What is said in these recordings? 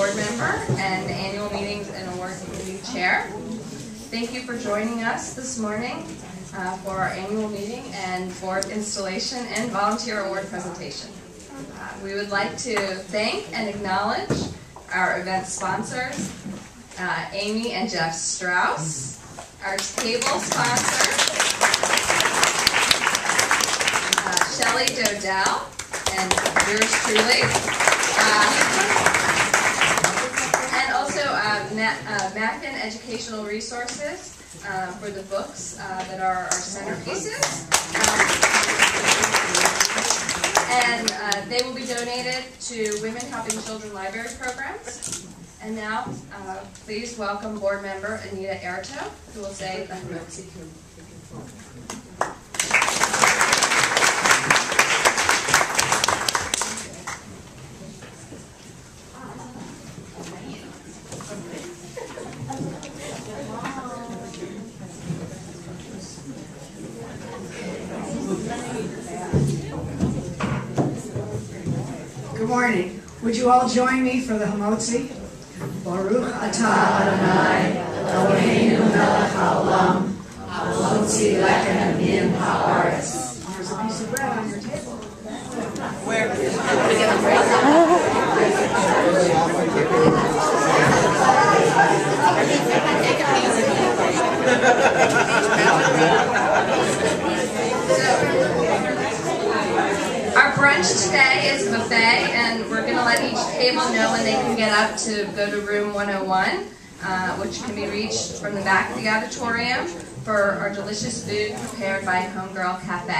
board member and annual meetings and awards committee chair. Thank you for joining us this morning for our annual meeting and board installation and volunteer award presentation. We would like to thank and acknowledge our event sponsors, Amy and Jeff Strauss, our table sponsors, Shelley Dodell, and yours truly, and also Mackin Educational Resources for the books that are our centerpieces. And they will be donated to Women Helping Children Library Programs. And now, please welcome board member Anita Erto, who will say the Hamotzi. Good morning. Would you all join me for the Hamotzi? Baruch atah Adonai, Eloheinu melech haolam, hamotzi lechem min haaretz. There's a piece of bread on your table. Where? Our brunch today is buffet, and we're going to let each table know when they can get up to go to room 101, which can be reached from the back of the auditorium for our delicious food prepared by Homegirl Cafe.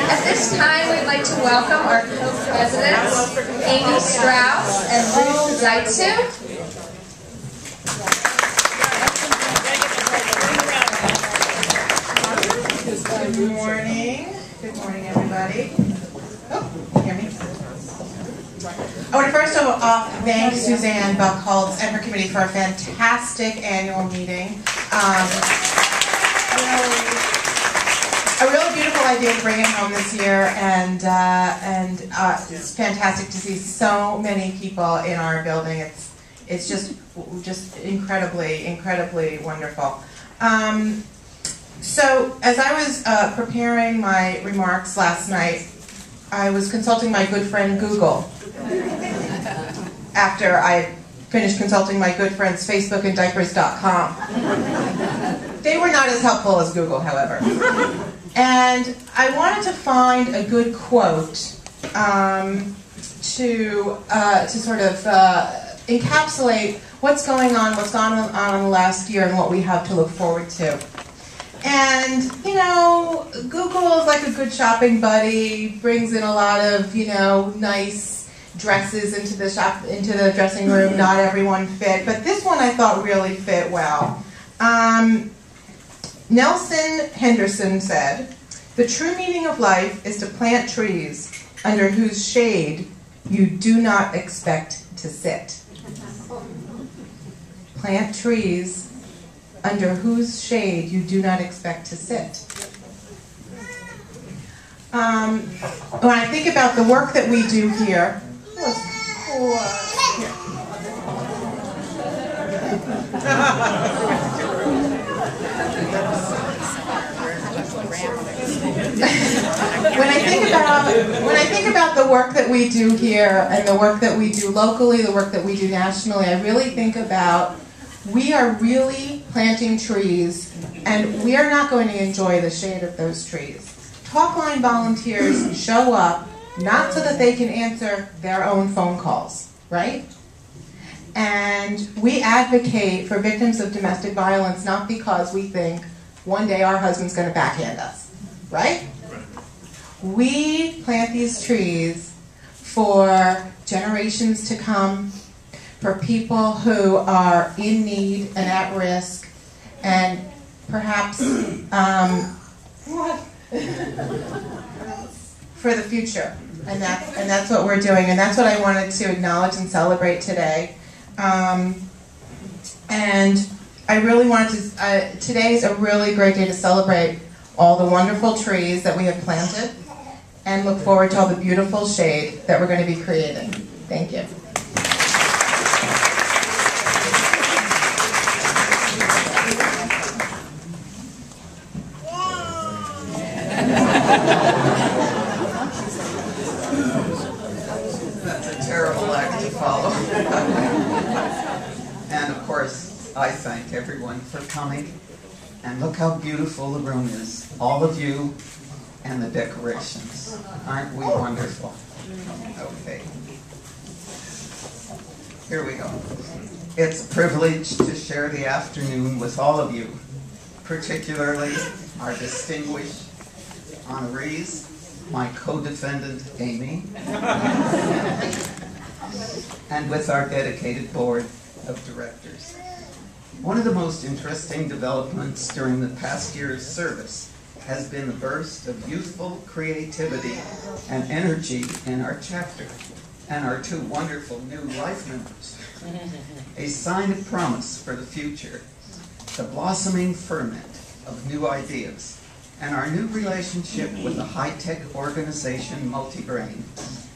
At this time, we'd like to welcome our co-presidents, Amy Strauss and Ruth Zaitsu. Good morning. Good morning, everybody. Oh, can you hear me? I want to first of all thank Suzanne Buckholtz and her committee for a fantastic annual meeting. A really beautiful idea to bring it home this year, and it's fantastic to see so many people in our building. It's just incredibly wonderful. So, as I was preparing my remarks last night, I was consulting my good friend Google after I finished consulting my good friends Facebook and Diapers.com. They were not as helpful as Google, however. And I wanted to find a good quote to sort of encapsulate what's going on, what's gone on in the last year, and what we have to look forward to. And, you know, Google is like a good shopping buddy, brings in a lot of, you know, nice dresses into the dressing room. Not everyone fit, but this one I thought really fit well. Nelson Henderson said, "The true meaning of life is to plant trees under whose shade you do not expect to sit." Plant trees under whose shade you do not expect to sit. When I think about the work that we do here, when I think about the work that we do here and the work that we do locally, the work that we do nationally, I really think about we are really planting trees, and we are not going to enjoy the shade of those trees. Talkline volunteers show up not so that they can answer their own phone calls, right? And we advocate for victims of domestic violence not because we think one day our husband's going to backhand us, right? We plant these trees for generations to come, for people who are in need and at risk, and perhaps for the future. And that's what we're doing, and that's what I wanted to acknowledge and celebrate today. And I really wanted to, today's a really great day to celebrate all the wonderful trees that we have planted and look forward to all the beautiful shade that we're going to be creating. Thank you. That's a terrible act to follow. And of course, I thank everyone for coming. And look how beautiful the room is. All of you and the decorations. Aren't we wonderful? Okay. Here we go. It's a privilege to share the afternoon with all of you, particularly our distinguished honorees, my co-defendant, Amy, and with our dedicated board of directors. One of the most interesting developments during the past year's service has been the burst of youthful creativity and energy in our chapter and our two wonderful new life members. A sign of promise for the future, the blossoming ferment of new ideas, and our new relationship with the high-tech organization Multibrain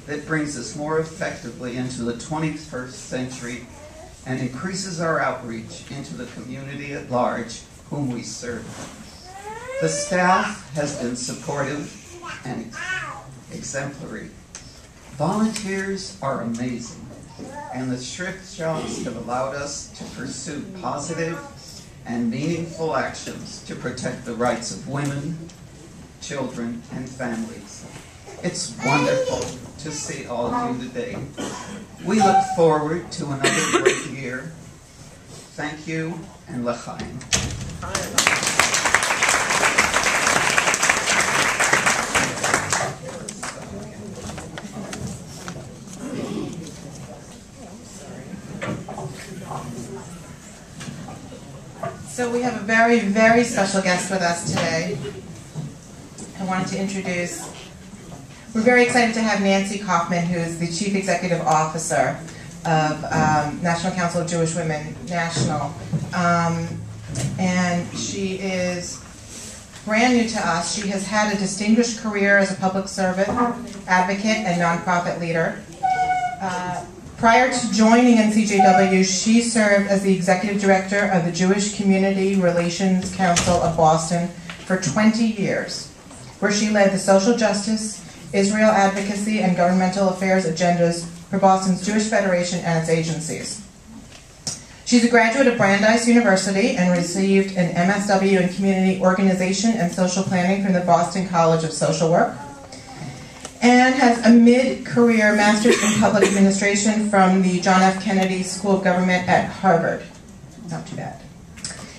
that brings us more effectively into the 21st century and increases our outreach into the community at large whom we serve. The staff has been supportive and exemplary. Volunteers are amazing, and the thrift shops have allowed us to pursue positive and meaningful actions to protect the rights of women, children, and families. It's wonderful to see all of you today. We look forward to another great year. Thank you, and l'chaim. So we have a very, very special guest with us today. I wanted to introduce, we're very excited to have Nancy Kaufman, who is the Chief Executive Officer of National Council of Jewish Women National. And she is brand new to us. She has had a distinguished career as a public servant, advocate, and nonprofit leader. Prior to joining NCJW, she served as the Executive Director of the Jewish Community Relations Council of Boston for 20 years, where she led the social justice, Israel advocacy, and governmental affairs agendas for Boston's Jewish Federation and its agencies. She's a graduate of Brandeis University and received an MSW in Community Organization and Social Planning from the Boston College of Social Work, and has a mid-career master's in public administration from the John F. Kennedy School of Government at Harvard. Not too bad.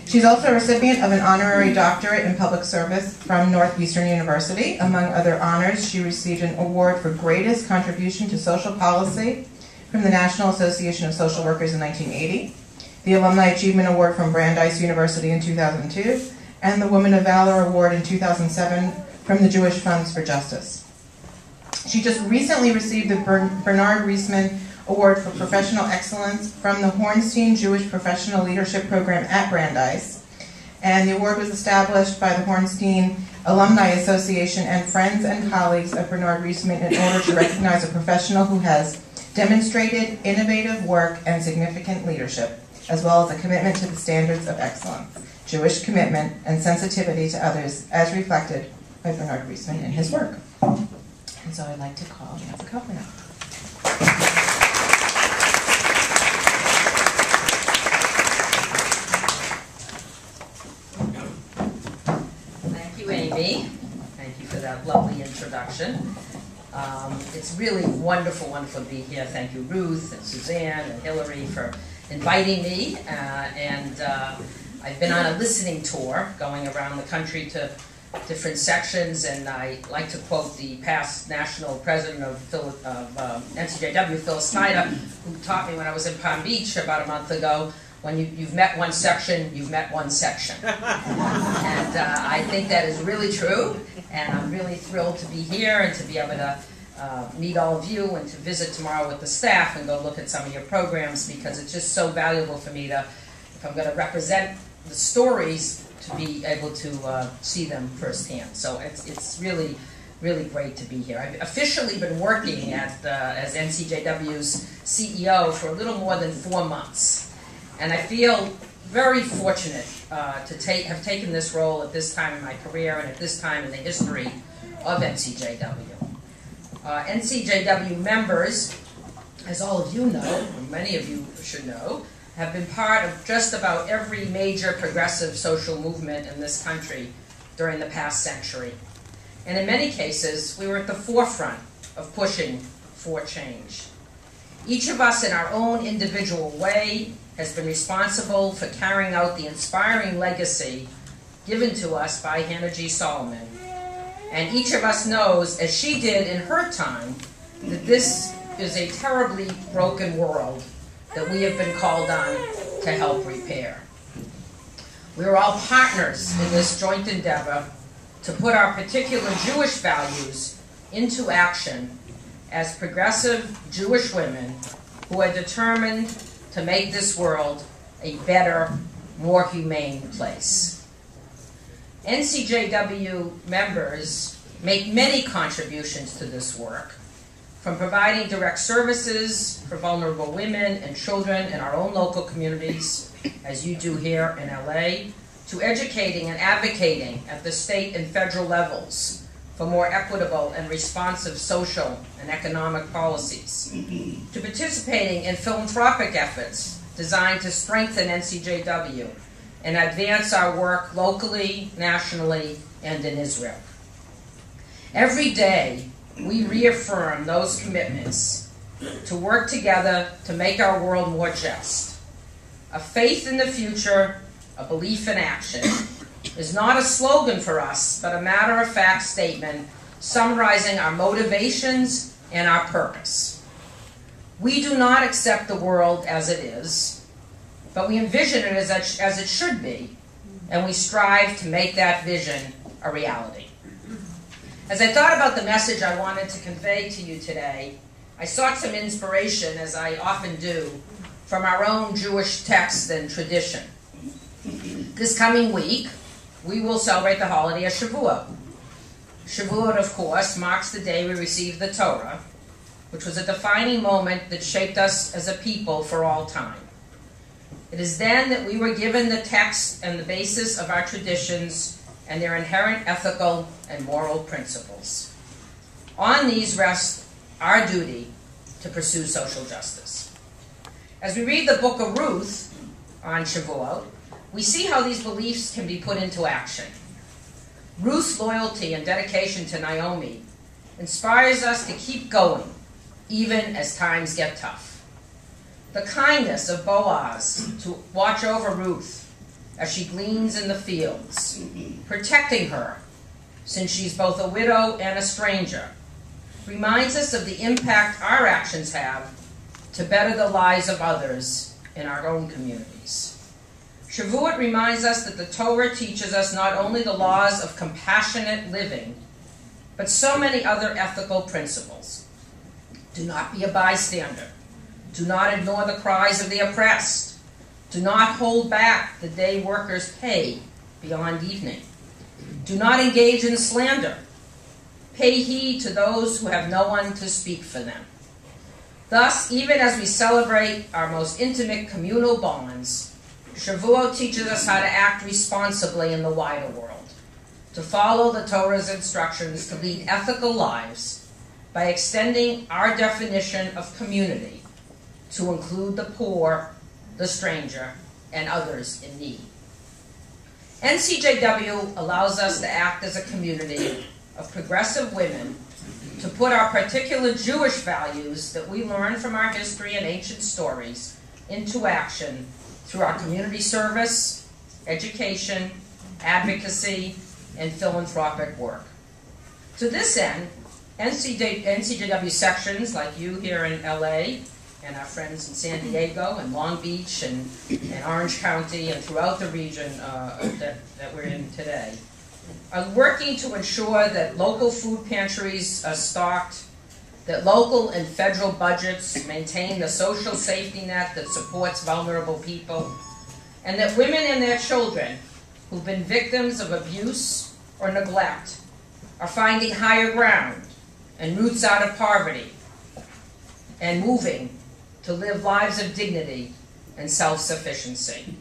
She's also a recipient of an honorary doctorate in public service from Northeastern University. Among other honors, she received an award for greatest contribution to social policy from the National Association of Social Workers in 1980, the Alumni Achievement Award from Brandeis University in 2002, and the Woman of Valor Award in 2007 from the Jewish Funds for Justice. She just recently received the Bernard Reisman Award for Professional Excellence from the Hornstein Jewish Professional Leadership Program at Brandeis. And the award was established by the Hornstein Alumni Association and friends and colleagues of Bernard Reisman in order to recognize a professional who has demonstrated innovative work and significant leadership, as well as a commitment to the standards of excellence, Jewish commitment, and sensitivity to others, as reflected by Bernard Reisman in his work. And so I'd like to call Nancy Kaufman up. Thank you, Amy. Thank you for that lovely introduction. It's really wonderful, wonderful to be here. Thank you, Ruth and Suzanne and Hillary, for inviting me. I've been on a listening tour going around the country to different sections, and I like to quote the past national president of NCJW, Phil Snyder, who taught me when I was in Palm Beach about a month ago, when you've met one section, you've met one section. And I think that is really true, and I'm really thrilled to be here and to be able to meet all of you and to visit tomorrow with the staff and go look at some of your programs, because it's just so valuable for me to, if I'm going to represent the stories to be able to see them firsthand. So it's really, really great to be here. I've officially been working as NCJW's CEO for a little more than 4 months. And I feel very fortunate to have taken this role at this time in my career and at this time in the history of NCJW. NCJW members, as all of you know, or many of you should know, have been part of just about every major progressive social movement in this country during the past century. And in many cases, we were at the forefront of pushing for change. Each of us in our own individual way has been responsible for carrying out the inspiring legacy given to us by Hannah G. Solomon. And each of us knows, as she did in her time, that this is a terribly broken world that we have been called on to help repair. We are all partners in this joint endeavor to put our particular Jewish values into action as progressive Jewish women who are determined to make this world a better, more humane place. NCJW members make many contributions to this work, from providing direct services for vulnerable women and children in our own local communities, as you do here in LA, to educating and advocating at the state and federal levels for more equitable and responsive social and economic policies, to participating in philanthropic efforts designed to strengthen NCJW and advance our work locally, nationally, and in Israel. Every day, we reaffirm those commitments to work together to make our world more just. A faith in the future, a belief in action, is not a slogan for us, but a matter-of-fact statement summarizing our motivations and our purpose. We do not accept the world as it is, but we envision it as it should be, and we strive to make that vision a reality. As I thought about the message I wanted to convey to you today, I sought some inspiration, as I often do, from our own Jewish text and tradition. This coming week, we will celebrate the holiday of Shavuot. Shavuot, of course, marks the day we received the Torah, which was a defining moment that shaped us as a people for all time. It is then that we were given the text and the basis of our traditions and their inherent ethical and moral principles. On these rests our duty to pursue social justice. As we read the book of Ruth on Shavuot, we see how these beliefs can be put into action. Ruth's loyalty and dedication to Naomi inspires us to keep going, even as times get tough. The kindness of Boaz to watch over Ruth as she gleans in the fields, protecting her, since she's both a widow and a stranger, reminds us of the impact our actions have to better the lives of others in our own communities. Shavuot reminds us that the Torah teaches us not only the laws of compassionate living, but so many other ethical principles. Do not be a bystander. Do not ignore the cries of the oppressed. Do not hold back the day workers pay beyond evening. Do not engage in slander. Pay heed to those who have no one to speak for them. Thus, even as we celebrate our most intimate communal bonds, Shavuot teaches us how to act responsibly in the wider world, to follow the Torah's instructions to lead ethical lives by extending our definition of community to include the poor, the stranger, and others in need. NCJW allows us to act as a community of progressive women to put our particular Jewish values that we learn from our history and ancient stories into action through our community service, education, advocacy, and philanthropic work. To this end, NCJW sections like you here in LA and our friends in San Diego and Long Beach and Orange County and throughout the region that we're in today are working to ensure that local food pantries are stocked, that local and federal budgets maintain the social safety net that supports vulnerable people, and that women and their children who've been victims of abuse or neglect are finding higher ground and roots out of poverty and moving to live lives of dignity and self-sufficiency.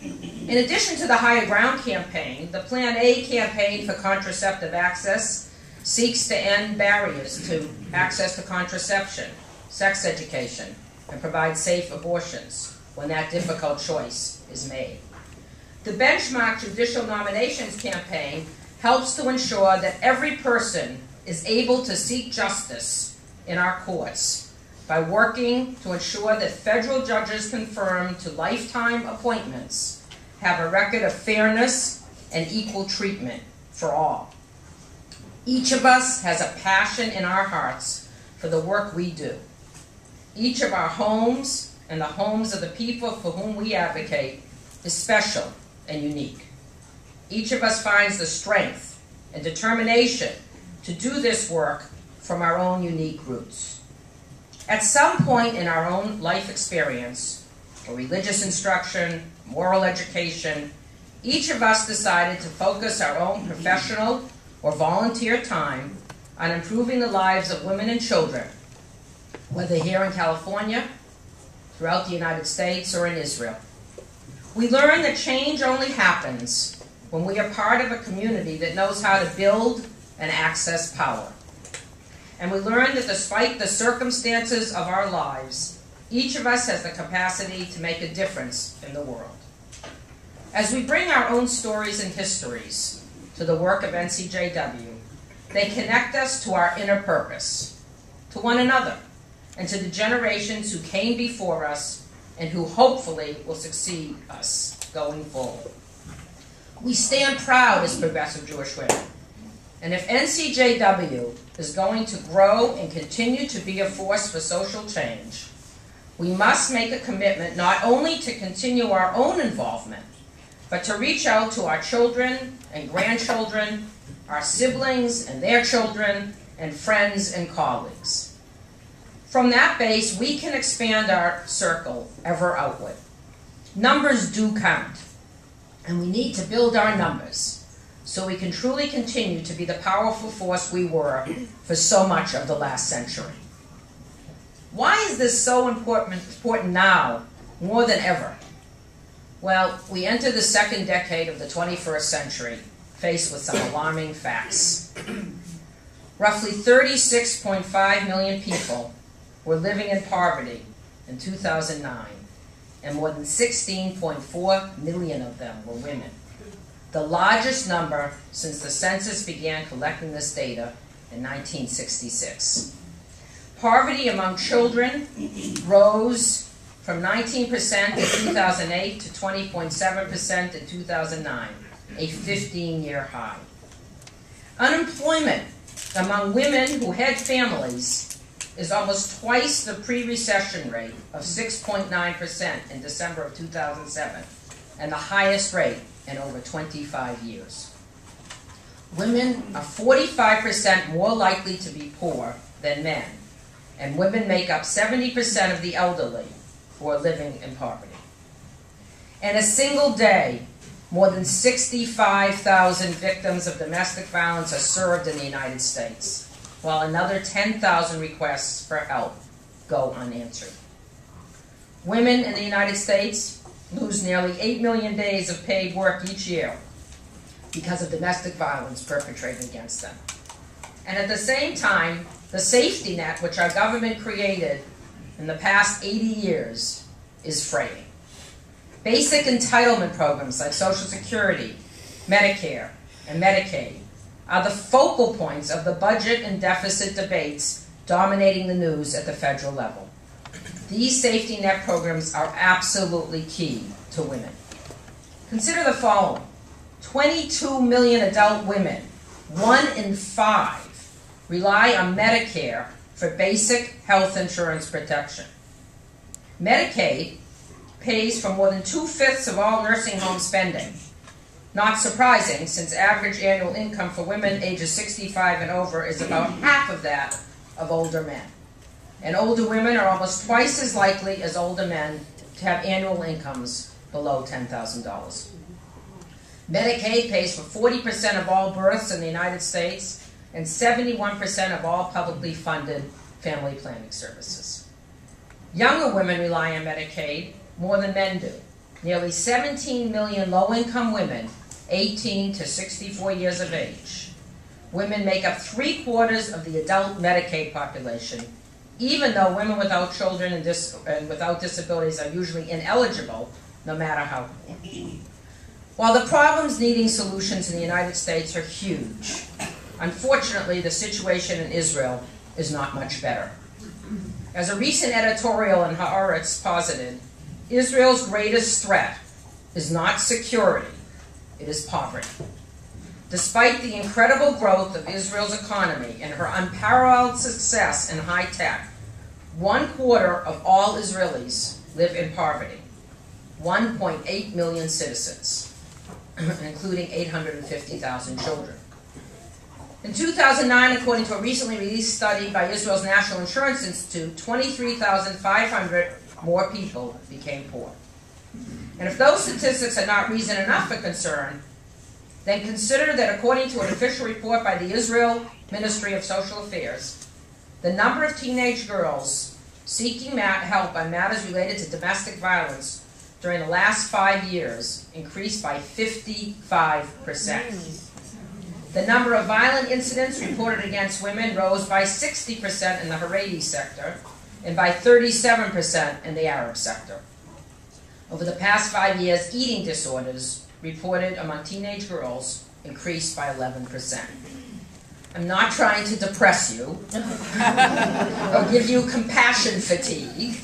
In addition to the Higher Ground campaign, the Plan A campaign for contraceptive access seeks to end barriers to access to contraception, sex education, and provide safe abortions when that difficult choice is made. The Benchmark Judicial Nominations campaign helps to ensure that every person is able to seek justice in our courts by working to ensure that federal judges confirmed to lifetime appointments have a record of fairness and equal treatment for all. Each of us has a passion in our hearts for the work we do. Each of our homes and the homes of the people for whom we advocate is special and unique. Each of us finds the strength and determination to do this work from our own unique roots. At some point in our own life experience, or religious instruction, moral education, each of us decided to focus our own professional or volunteer time on improving the lives of women and children, whether here in California, throughout the United States, or in Israel. We learn that change only happens when we are part of a community that knows how to build and access power. And we learn that despite the circumstances of our lives, each of us has the capacity to make a difference in the world. As we bring our own stories and histories to the work of NCJW, they connect us to our inner purpose, to one another, and to the generations who came before us and who hopefully will succeed us going forward. We stand proud as progressive Jewish women, and if NCJW is going to grow and continue to be a force for social change, we must make a commitment not only to continue our own involvement, but to reach out to our children and grandchildren, our siblings and their children, and friends and colleagues. From that base, we can expand our circle ever outward. Numbers do count, and we need to build our numbers so we can truly continue to be the powerful force we were for so much of the last century. Why is this so important now, more than ever? Well, we enter the second decade of the 21st century, faced with some alarming facts. Roughly 36.5 million people were living in poverty in 2009, and more than 16.4 million of them were women, the largest number since the census began collecting this data in 1966. Poverty among children rose from 19% in 2008 to 20.7% in 2009, a 15-year high. Unemployment among women who had families is almost twice the pre-recession rate of 6.9% in December of 2007, and the highest rate in over 25 years. Women are 45% more likely to be poor than men, and women make up 70% of the elderly who are living in poverty. In a single day, more than 65,000 victims of domestic violence are served in the United States, while another 10,000 requests for help go unanswered. Women in the United States lose nearly 8 million days of paid work each year because of domestic violence perpetrated against them. And at the same time, the safety net which our government created in the past 80 years is fraying. Basic entitlement programs like Social Security, Medicare, and Medicaid are the focal points of the budget and deficit debates dominating the news at the federal level. These safety net programs are absolutely key to women. Consider the following. 22 million adult women, 1 in 5, rely on Medicare for basic health insurance protection. Medicaid pays for more than 2/5 of all nursing home spending. Not surprising, since average annual income for women ages 65 and over is about half of that of older men. And older women are almost twice as likely as older men to have annual incomes below $10,000. Medicaid pays for 40% of all births in the United States and 71% of all publicly funded family planning services. Younger women rely on Medicaid more than men do. Nearly 17 million low-income women, 18 to 64 years of age. Women make up 3/4 of the adult Medicaid population, even though women without children and without disabilities are usually ineligible, no matter how poor. While the problems needing solutions in the United States are huge, unfortunately the situation in Israel is not much better. As a recent editorial in Haaretz posited, Israel's greatest threat is not security, it is poverty. Despite the incredible growth of Israel's economy and her unparalleled success in high tech, 1/4 of all Israelis live in poverty. 1.8 million citizens, including 850,000 children. In 2009, according to a recently released study by Israel's National Insurance Institute, 23,500 more people became poor. And if those statistics are not reason enough for concern, then consider that according to an official report by the Israel Ministry of Social Affairs, the number of teenage girls seeking help on matters related to domestic violence during the last 5 years increased by 55%. The number of violent incidents reported against women rose by 60% in the Haredi sector and by 37% in the Arab sector. Over the past 5 years, eating disorders reported among teenage girls increased by 11%. I'm not trying to depress you or give you compassion fatigue,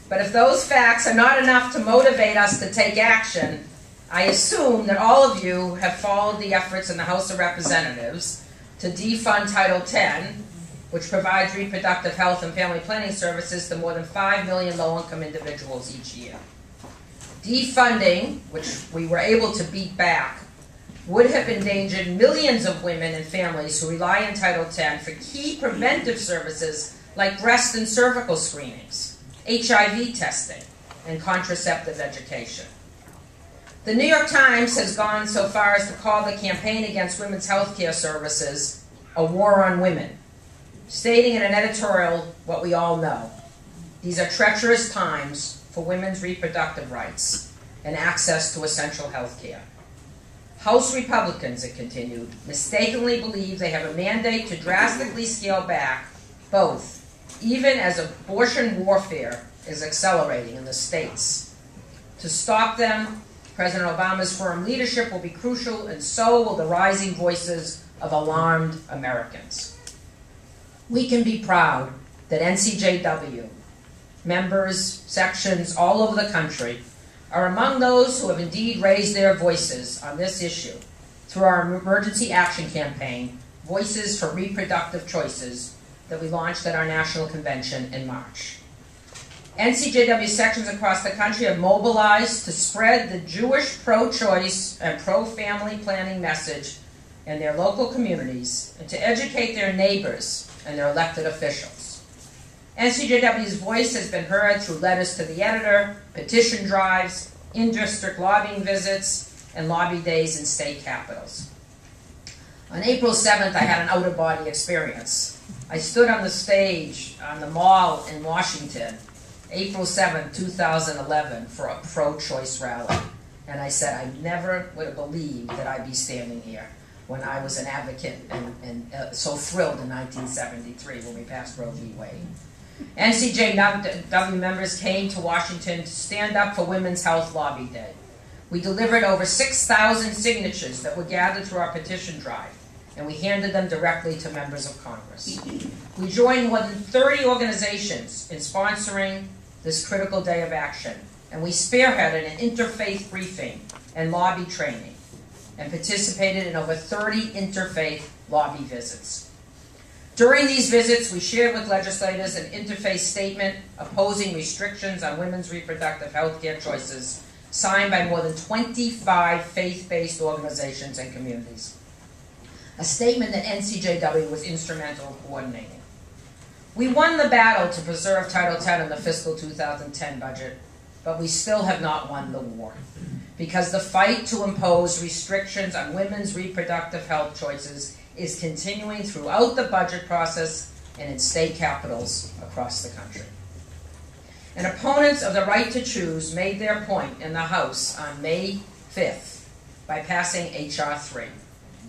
but if those facts are not enough to motivate us to take action, I assume that all of you have followed the efforts in the House of Representatives to defund Title X, which provides reproductive health and family planning services to more than 5 million low-income individuals each year. Defunding, which we were able to beat back, would have endangered millions of women and families who rely on Title X for key preventive services like breast and cervical screenings, HIV testing, and contraceptive education. The New York Times has gone so far as to call the campaign against women's health care services a war on women, stating in an editorial what we all know. These are treacherous times for women's reproductive rights and access to essential health care. House Republicans, it continued, mistakenly believe they have a mandate to drastically scale back both, even as abortion warfare is accelerating in the states. To stop them, President Obama's firm leadership will be crucial, and so will the rising voices of alarmed Americans. We can be proud that NCJW, members, sections all over the country, are among those who have indeed raised their voices on this issue through our emergency action campaign, Voices for Reproductive Choices, that we launched at our national convention in March. NCJW sections across the country have mobilized to spread the Jewish pro-choice and pro-family planning message in their local communities and to educate their neighbors and their elected officials. NCJW's voice has been heard through letters to the editor, petition drives, in-district lobbying visits, and lobby days in state capitals. On April 7th, I had an out-of-body experience. I stood on the stage on the Mall in Washington, April 7, 2011, for a pro-choice rally. And I said, I never would have believed that I'd be standing here when I was an advocate and so thrilled in 1973 when we passed Roe v. Wade. NCJW members came to Washington to stand up for Women's Health Lobby Day. We delivered over 6,000 signatures that were gathered through our petition drive, and we handed them directly to members of Congress. We joined more than 30 organizations in sponsoring this critical day of action, and we spearheaded an interfaith briefing and lobby training, and participated in over 30 interfaith lobby visits. During these visits, we shared with legislators an interfaith statement opposing restrictions on women's reproductive health care choices, signed by more than 25 faith-based organizations and communities. A statement that NCJW was instrumental in coordinating. We won the battle to preserve Title X in the fiscal 2010 budget, but we still have not won the war. because the fight to impose restrictions on women's reproductive health choices is continuing throughout the budget process and in state capitals across the country. And opponents of the right to choose made their point in the House on May 5th by passing H.R. 3,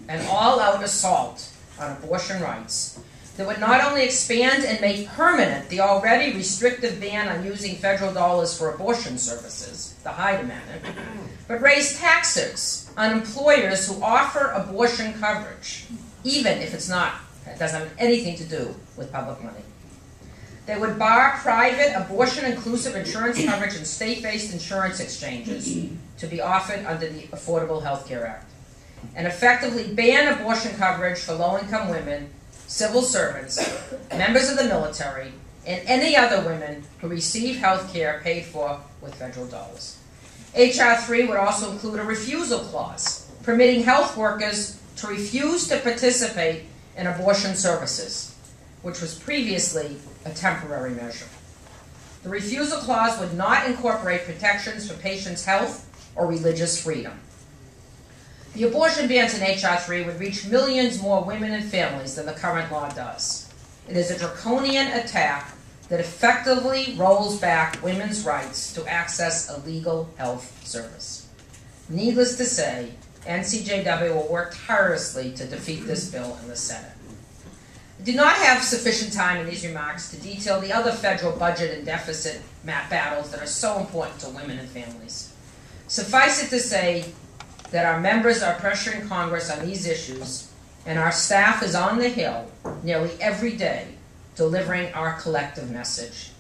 an all-out assault on abortion rights that would not only expand and make permanent the already restrictive ban on using federal dollars for abortion services, the Hyde Amendment, but raise taxes on employers who offer abortion coverage, even if it doesn't have anything to do with public money. They would bar private abortion-inclusive insurance coverage in state-based insurance exchanges to be offered under the Affordable Health Care Act, and effectively ban abortion coverage for low-income women, civil servants, members of the military, and any other women who receive health care paid for with federal dollars. H.R. 3 would also include a refusal clause, permitting health workers to refuse to participate in abortion services, which was previously a temporary measure. The refusal clause would not incorporate protections for patients' health or religious freedom. The abortion bans in H.R. 3 would reach millions more women and families than the current law does. It is a draconian attack that effectively rolls back women's rights to access a legal health service. Needless to say, NCJW will work tirelessly to defeat this bill in the Senate. I do not have sufficient time in these remarks to detail the other federal budget and deficit battles that are so important to women and families. Suffice it to say that our members are pressuring Congress on these issues, and our staff is on the Hill nearly every day delivering our collective message.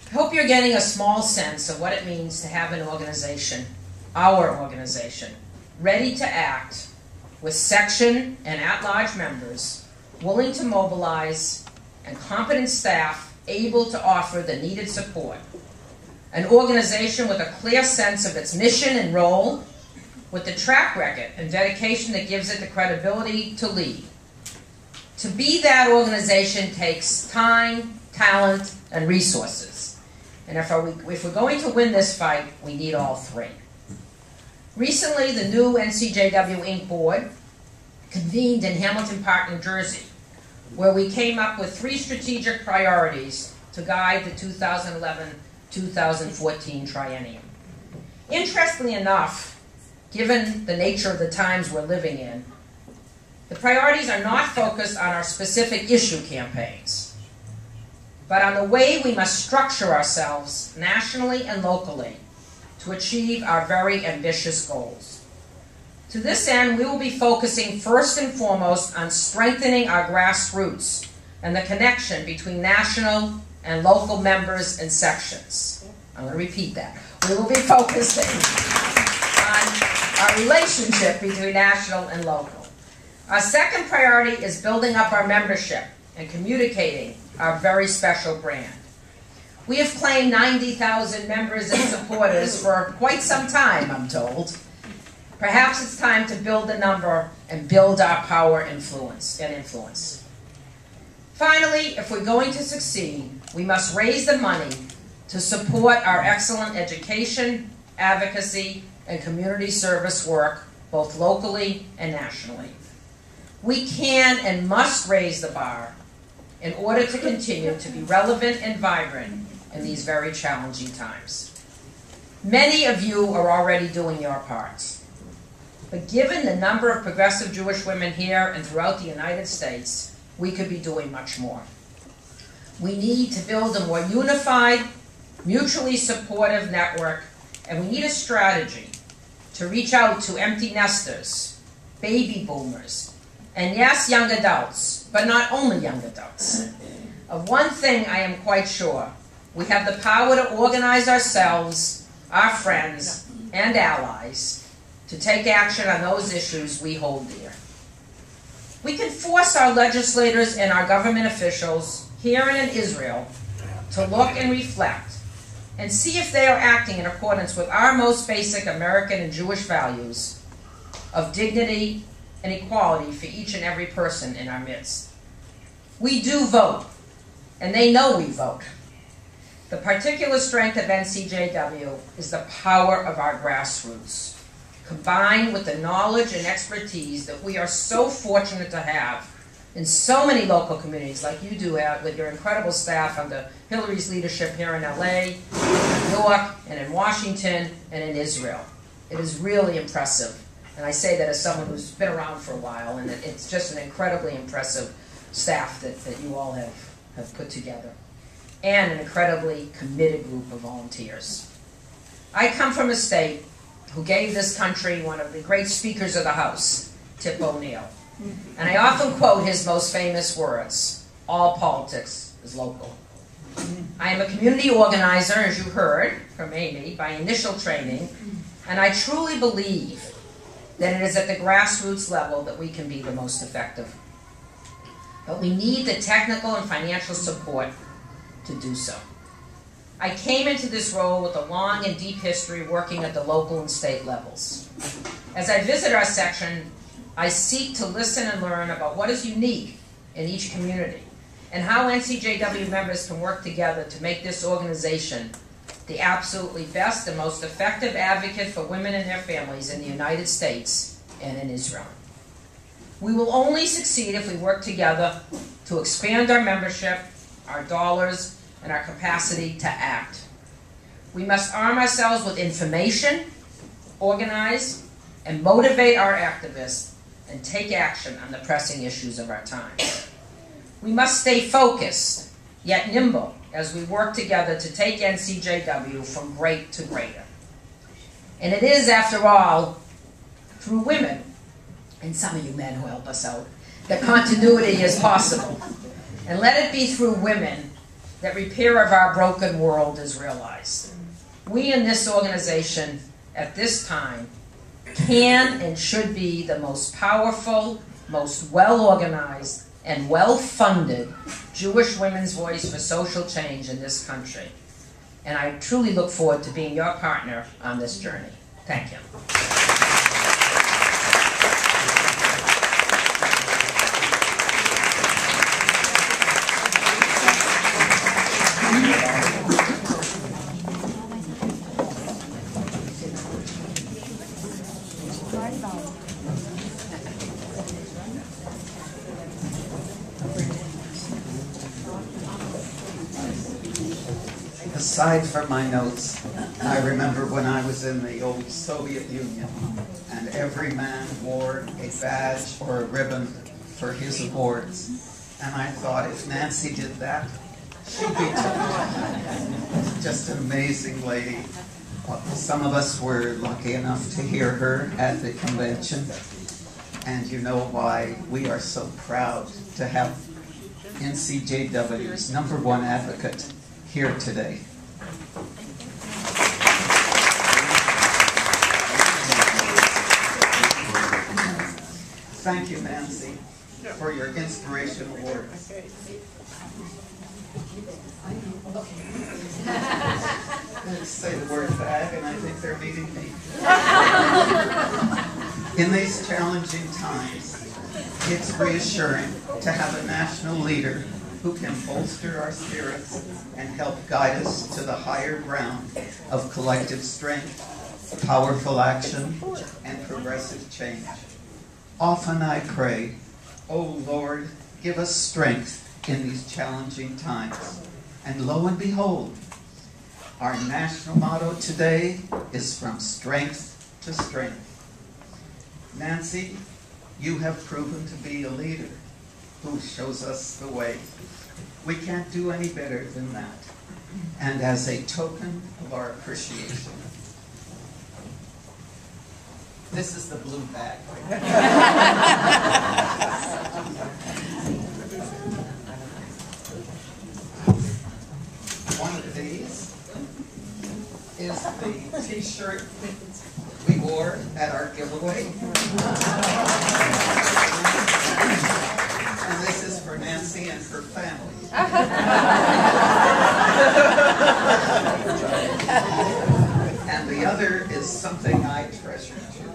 I hope you're getting a small sense of what it means to have an organization, our organization, ready to act with section and at-large members willing to mobilize, and competent staff able to offer the needed support. An organization with a clear sense of its mission and role, with the track record and dedication that gives it the credibility to lead. To be that organization takes time, talent, and resources. And if we're going to win this fight, we need all three. Recently, the new NCJW Inc. board convened in Hamilton Park, New Jersey, where we came up with 3 strategic priorities to guide the 2011-2014 triennium. Interestingly enough, given the nature of the times we're living in, the priorities are not focused on our specific issue campaigns, but on the way we must structure ourselves nationally and locally to achieve our very ambitious goals. To this end, we will be focusing first and foremost on strengthening our grassroots and the connection between national and local members and sections. I'm going to repeat that. We will be focusing on our relationship between national and local. Our second priority is building up our membership and communicating our very special brand. We have claimed 90,000 members and supporters for quite some time, I'm told. Perhaps it's time to build the number and build our power and influence. Finally, if we're going to succeed, we must raise the money to support our excellent education, advocacy, and community service work, both locally and nationally. We can and must raise the bar in order to continue to be relevant and vibrant in these very challenging times. Many of you are already doing your parts. But given the number of progressive Jewish women here and throughout the United States, we could be doing much more. We need to build a more unified, mutually supportive network, and we need a strategy to reach out to empty nesters, baby boomers, and yes, young adults, but not only young adults. Of one thing I am quite sure, we have the power to organize ourselves, our friends, and allies to take action on those issues we hold dear. We can force our legislators and our government officials here and in Israel to look and reflect and see if they are acting in accordance with our most basic American and Jewish values of dignity and equality for each and every person in our midst. We do vote, and they know we vote. The particular strength of NCJW is the power of our grassroots, combined with the knowledge and expertise that we are so fortunate to have in so many local communities like you do have with your incredible staff under Hillary's leadership here in LA, in New York, and in Washington, and in Israel. It is really impressive. And I say that as someone who's been around for a while, and it's just an incredibly impressive staff that you all have put together. And an incredibly committed group of volunteers. I come from a state who gave this country one of the great speakers of the House, Tip O'Neill. And I often quote his most famous words, all politics is local. I am a community organizer, as you heard from Amy, by initial training, and I truly believe that it is at the grassroots level that we can be the most effective. But we need the technical and financial support to do so. I came into this role with a long and deep history working at the local and state levels. As I visit our section, I seek to listen and learn about what is unique in each community and how NCJW members can work together to make this organization the absolutely best and most effective advocate for women and their families in the United States and in Israel. We will only succeed if we work together to expand our membership, our dollars, and our capacity to act. We must arm ourselves with information, organize, and motivate our activists, and take action on the pressing issues of our time. We must stay focused, yet nimble, as we work together to take NCJW from great to greater. And it is, after all, through women, and some of you men who help us out, that continuity is possible. And let it be through women that repair of our broken world is realized. We in this organization, at this time, can and should be the most powerful, most well-organized, and well-funded Jewish women's voice for social change in this country. And I truly look forward to being your partner on this journey. Thank you. Aside from my notes, I remember when I was in the old Soviet Union and every man wore a badge or a ribbon for his awards. And I thought, if Nancy did that, she'd be just an amazing lady. Some of us were lucky enough to hear her at the convention. And you know why we are so proud to have NCJW's #1 advocate here today. Thank you, Nancy, for your inspirational words. Let's say the word bag, and I think they're meeting me. In these challenging times, it's reassuring to have a national leader who can bolster our spirits and help guide us to the higher ground of collective strength, powerful action, and progressive change. Often I pray, "Oh Lord, give us strength in these challenging times." And lo and behold, our national motto today is from strength to strength. Nancy, you have proven to be a leader who shows us the way. We can't do any better than that. And as a token of our appreciation, this is the blue bag. One of these is the t-shirt we wore at our giveaway. And this is for Nancy and her family. And the other is something I treasure too.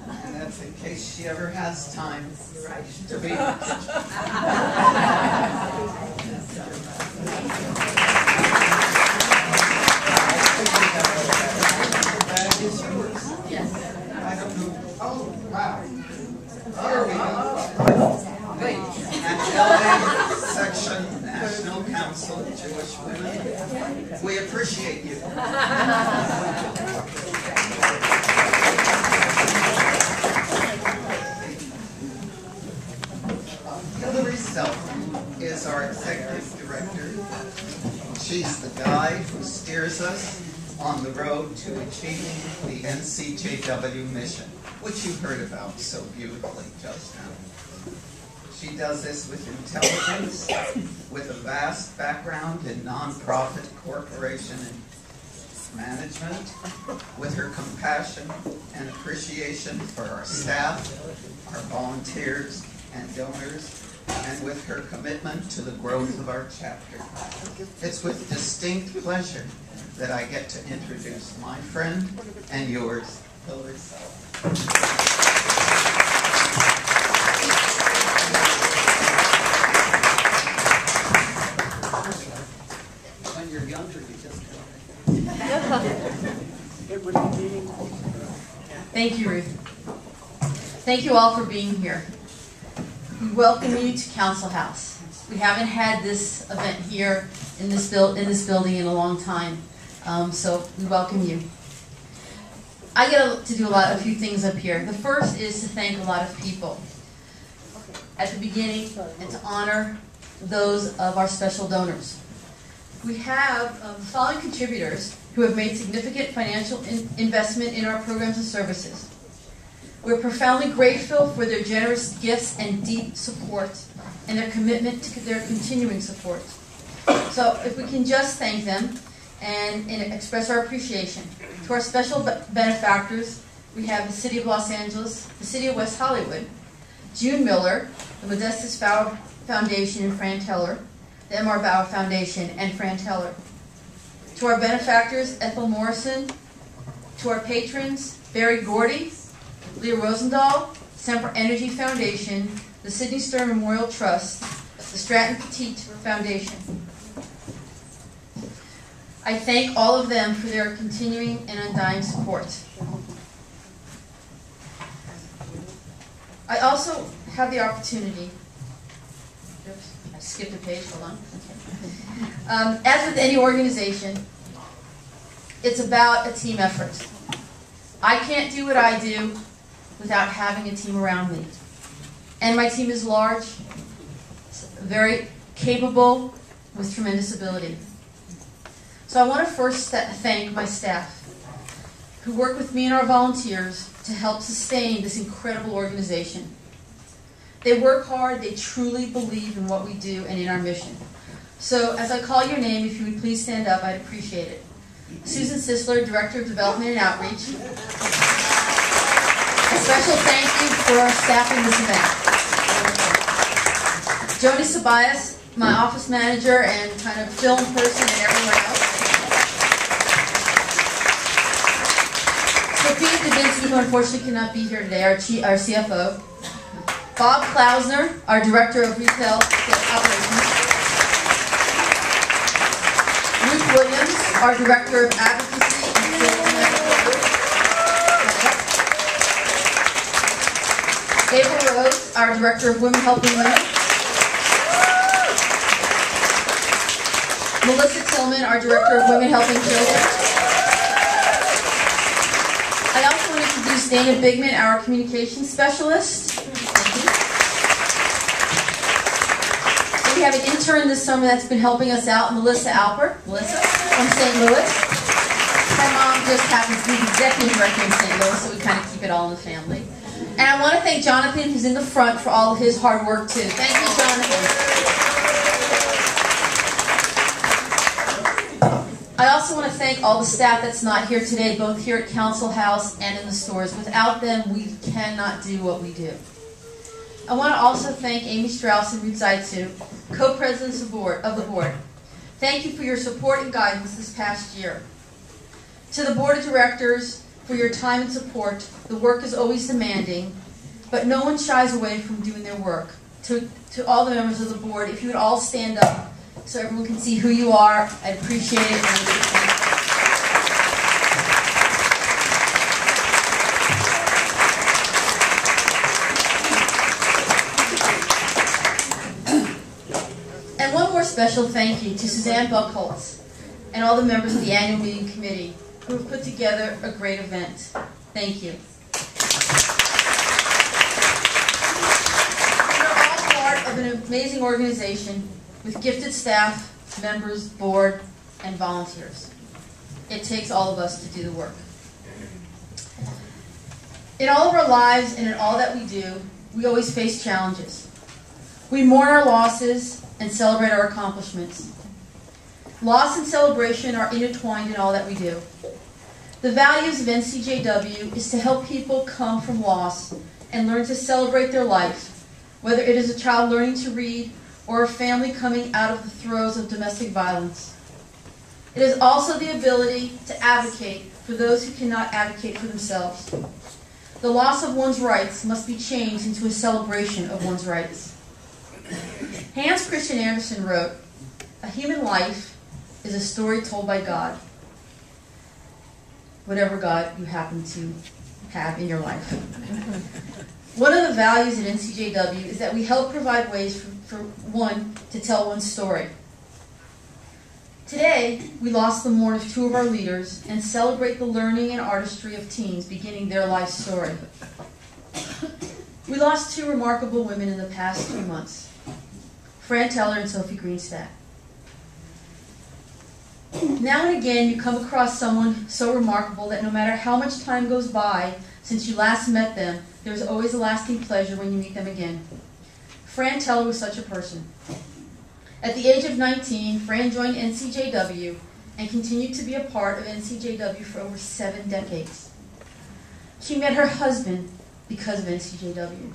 And that's in case she ever has time to be in the kitchen. and LA Section National Council of Jewish Women. We appreciate you. Hillary Self is our executive director. She's the guide who steers us on the road to achieving the NCJW mission, which you heard about so beautifully just now. She does this with intelligence, with a vast background in nonprofit corporation and management, with her compassion and appreciation for our staff, our volunteers and donors, and with her commitment to the growth of our chapter. It's with distinct pleasure that I get to introduce my friend and yours, Hillary Self. When you're younger, you just Thank you, Ruth. Thank you all for being here. We welcome you to Council House. We haven't had this event here in this building in a long time, so we welcome you. I get to do a few things up here. The first is to thank a lot of people at the beginning and to honor those of our special donors. We have the following contributors who have made significant financial investment in our programs and services. We're profoundly grateful for their generous gifts and deep support and their commitment to their continuing support. So if we can just thank them and express our appreciation. To our special benefactors, we have the City of Los Angeles, the City of West Hollywood, June Miller, the Modestus Bauer Foundation and Fran Teller, the M.R. Bauer Foundation and Fran Teller. To our benefactors, Ethel Morrison. To our patrons, Barry Gordy, Leah Rosendahl, Semper Energy Foundation, the Sidney Stern Memorial Trust, the Stratton Petit Foundation. I thank all of them for their continuing and undying support. I also have the opportunity, oops, I skipped a page, hold on. Okay. As with any organization, it's about a team effort. I can't do what I do without having a team around me. And my team is large, very capable, with tremendous ability. So I want to first thank my staff who work with me and our volunteers to help sustain this incredible organization. They work hard, they truly believe in what we do and in our mission. So as I call your name, if you would please stand up, I'd appreciate it. Susan Sisler, Director of Development and Outreach. A special thank you for our staffing this event. Joni Sabias, my office manager and kind of film person and everywhere else. Sophia Davinsky, who unfortunately cannot be here today, our CFO. Bob Klausner, our Director of Retail Operations. Ruth Williams, our Director of Advocacy and Sales Network. April Rose, our Director of Women Helping Women. Melissa Tillman, our Director of Women Helping Children. I also want to introduce Dana Bigman, our Communications Specialist. Thank you. We have an intern this summer that's been helping us out, Melissa Alpert. Melissa, from St. Louis. Her mom just happens to be the Executive Director in St. Louis, so we kind of keep it all in the family. And I want to thank Jonathan, who's in the front, for all of his hard work, too. Thank you, Jonathan. I also want to thank all the staff that's not here today, both here at Council House and in the stores. Without them, we cannot do what we do. I want to also thank Amy Strauss and Ruth Zaitsu, co-presidents of the board. Thank you for your support and guidance this past year. To the board of directors, for your time and support. The work is always demanding, but no one shies away from doing their work. To all the members of the board, if you would all stand up so everyone can see who you are, I'd appreciate it. special thank you to Suzanne Buckholz and all the members of the annual meeting committee who have put together a great event. Thank you. We are all part of an amazing organization with gifted staff, members, board, and volunteers. It takes all of us to do the work. In all of our lives and in all that we do, we always face challenges. We mourn our losses and celebrate our accomplishments. Loss and celebration are intertwined in all that we do. The values of NCJW is to help people come from loss and learn to celebrate their life, whether it is a child learning to read or a family coming out of the throes of domestic violence. It is also the ability to advocate for those who cannot advocate for themselves. The loss of one's rights must be changed into a celebration of one's rights. Hans Christian Andersen wrote, "A human life is a story told by God," whatever God you happen to have in your life. One of the values at NCJW is that we help provide ways for one to tell one's story. Today, we lost the mourn of two of our leaders and celebrate the learning and artistry of teens beginning their life story. We lost two remarkable women in the past 3 months, Fran Teller and Sophie Greenstadt. Now and again, you come across someone so remarkable that no matter how much time goes by since you last met them, there's always a lasting pleasure when you meet them again. Fran Teller was such a person. At the age of 19, Fran joined NCJW and continued to be a part of NCJW for over 7 decades. She met her husband because of NCJW.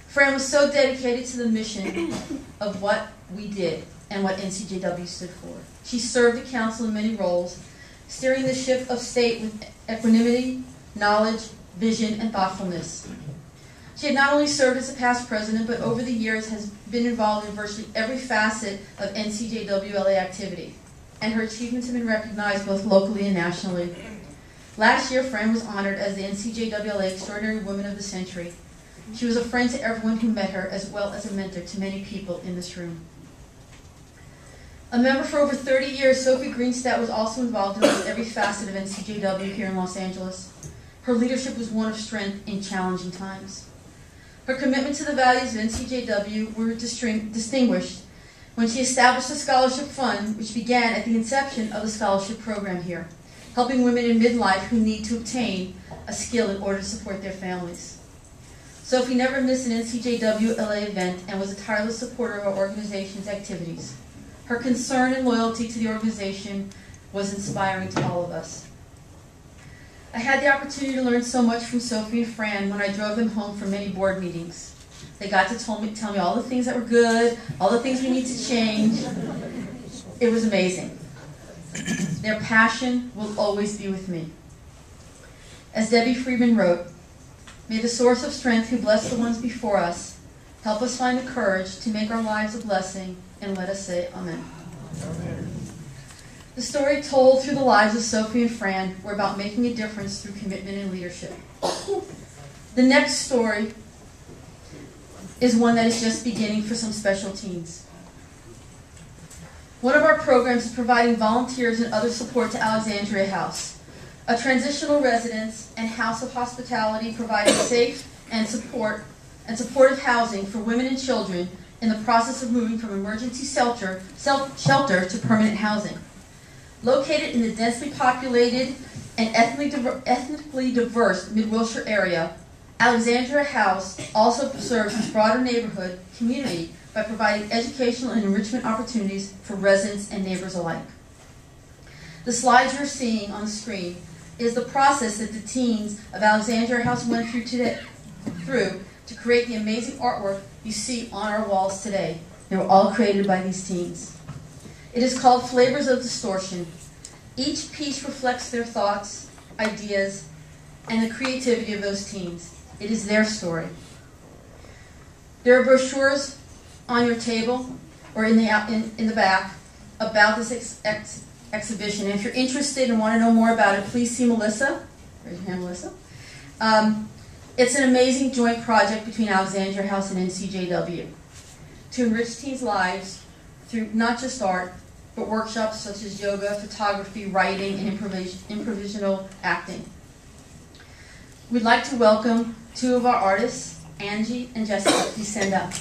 Fran was so dedicated to the mission of what we did and what NCJW stood for. She served the council in many roles, steering the ship of state with equanimity, knowledge, vision, and thoughtfulness. She had not only served as a past president, but over the years has been involved in virtually every facet of NCJWLA activity, and her achievements have been recognized both locally and nationally. Last year, Fran was honored as the NCJWLA Extraordinary Woman of the Century. She was a friend to everyone who met her, as well as a mentor to many people in this room. A member for over 30 years, Sophie Greenstadt was also involved in almost every facet of NCJW here in Los Angeles. Her leadership was one of strength in challenging times. Her commitment to the values of NCJW were distinguished when she established a scholarship fund, which began at the inception of the scholarship program here, helping women in midlife who need to obtain a skill in order to support their families. Sophie never missed an NCJWLA event and was a tireless supporter of our organization's activities. Her concern and loyalty to the organization was inspiring to all of us. I had the opportunity to learn so much from Sophie and Fran when I drove them home from many board meetings. They got to tell me all the things that were good, all the things we need to change. It was amazing. Their passion will always be with me. As Debbie Friedman wrote, "May the source of strength who blessed the ones before us help us find the courage to make our lives a blessing, and let us say Amen." Amen. The story told through the lives of Sophie and Fran were about making a difference through commitment and leadership. The next story is one that is just beginning for some special teens. One of our programs is providing volunteers and other support to Alexandria House, a transitional residence and house of hospitality providing safe and supportive housing for women and children in the process of moving from emergency shelter to permanent housing. Located in the densely populated and ethnically diverse Mid-Wilshire area, Alexandria House also serves its broader neighborhood community by providing educational and enrichment opportunities for residents and neighbors alike. The slides you're seeing on the screen is the process that the teens of Alexandria House went through to create the amazing artwork you see on our walls today. They were all created by these teens. It is called Flavors of Distortion. Each piece reflects their thoughts, ideas, and the creativity of those teens. It is their story. There are brochures on your table or in the back about this exhibition. And if you're interested and want to know more about it, please see Melissa. Raise your hand, Melissa. It's an amazing joint project between Alexandria House and NCJW to enrich teens' lives through not just art, but workshops such as yoga, photography, writing, and improvisational acting. We'd like to welcome two of our artists, Angie and Jessica. Please stand up.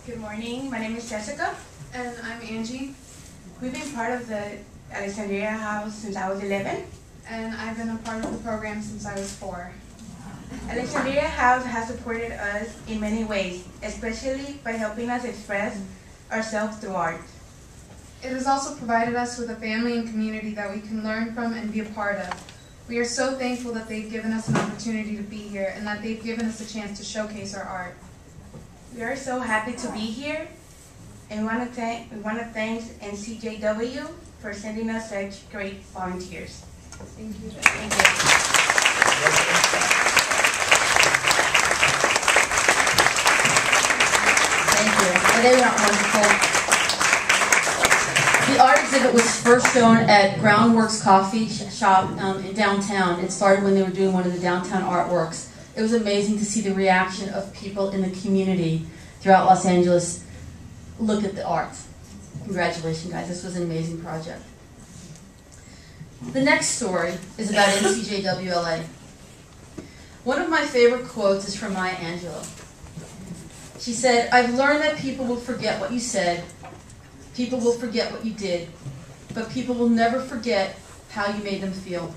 Good morning, my name is Jessica. And I'm Angie, We've been part of the Alexandria House since I was 11. and I've been a part of the program since I was 4. Alexandria House has supported us in many ways, especially by helping us express ourselves through art. It has also provided us with a family and community that we can learn from and be a part of. We are so thankful that they've given us an opportunity to be here and that they've given us a chance to showcase our art. We are so happy to be here, and we want to thank NCJW for sending us such great volunteers. Thank you. Thank you. Thank you. Well, they were wonderful. The art exhibit was first shown at Groundworks Coffee Shop in downtown. It started when they were doing one of the downtown artworks. It was amazing to see the reaction of people in the community throughout Los Angeles look at the art. Congratulations, guys. This was an amazing project. The next story is about NCJWLA. One of my favorite quotes is from Maya Angelou. She said, "I've learned that people will forget what you said, people will forget what you did, but people will never forget how you made them feel."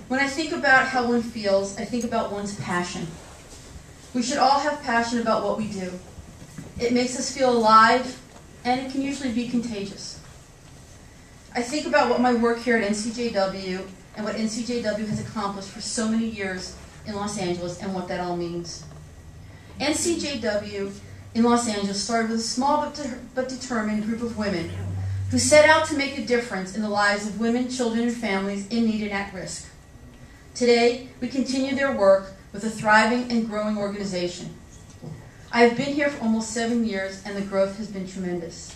When I think about how one feels, I think about one's passion. We should all have passion about what we do. It makes us feel alive, and it can usually be contagious. I think about what my work here at NCJW and what NCJW has accomplished for so many years in Los Angeles and what that all means. NCJW in Los Angeles started with a small but determined group of women who set out to make a difference in the lives of women, children, and families in need and at risk. Today, we continue their work with a thriving and growing organization. I have been here for almost 7 years, and the growth has been tremendous.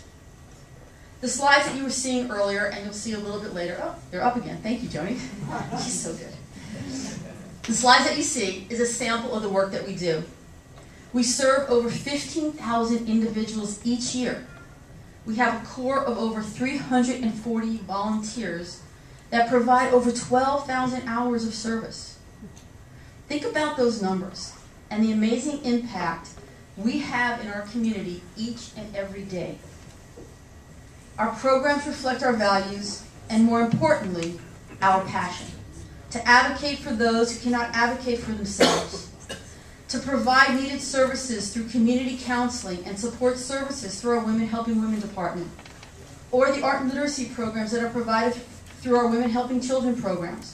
The slides that you were seeing earlier, and you'll see a little bit later, oh, they're up again. Thank you, Joni. She's so good. The slides that you see is a sample of the work that we do. We serve over 15,000 individuals each year. We have a core of over 340 volunteers that provide over 12,000 hours of service. Think about those numbers and the amazing impact we have in our community each and every day. Our programs reflect our values and, more importantly, our passion to advocate for those who cannot advocate for themselves, to provide needed services through community counseling and support services through our Women Helping Women department, or the art and literacy programs that are provided through our Women Helping Children programs.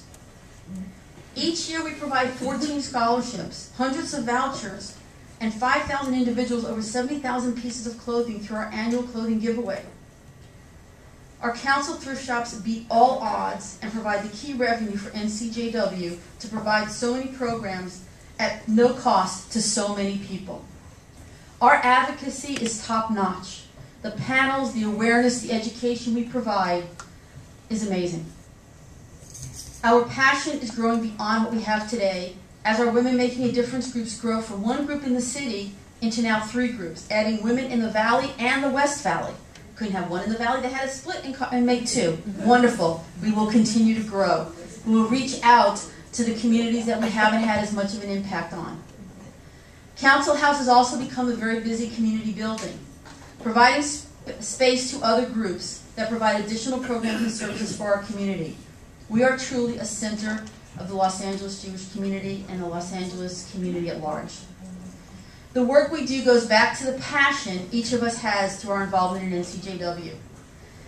Each year we provide 14 scholarships, hundreds of vouchers, and 5,000 individuals over 70,000 pieces of clothing through our annual clothing giveaway. Our council thrift shops beat all odds and provide the key revenue for NCJW to provide so many programs at no cost to so many people. Our advocacy is top-notch. The panels, the awareness, the education we provide is amazing. Our passion is growing beyond what we have today as our Women Making a Difference groups grow from one group in the city into now 3 groups, adding women in the Valley and the West Valley. Couldn't have one in the Valley, they had to split and make 2. Wonderful. We will continue to grow. We will reach out to the communities that we haven't had as much of an impact on. Council House has also become a very busy community building, providing space to other groups that provide additional programs and services for our community. We are truly a center of the Los Angeles Jewish community and the Los Angeles community at large. The work we do goes back to the passion each of us has through our involvement in NCJW.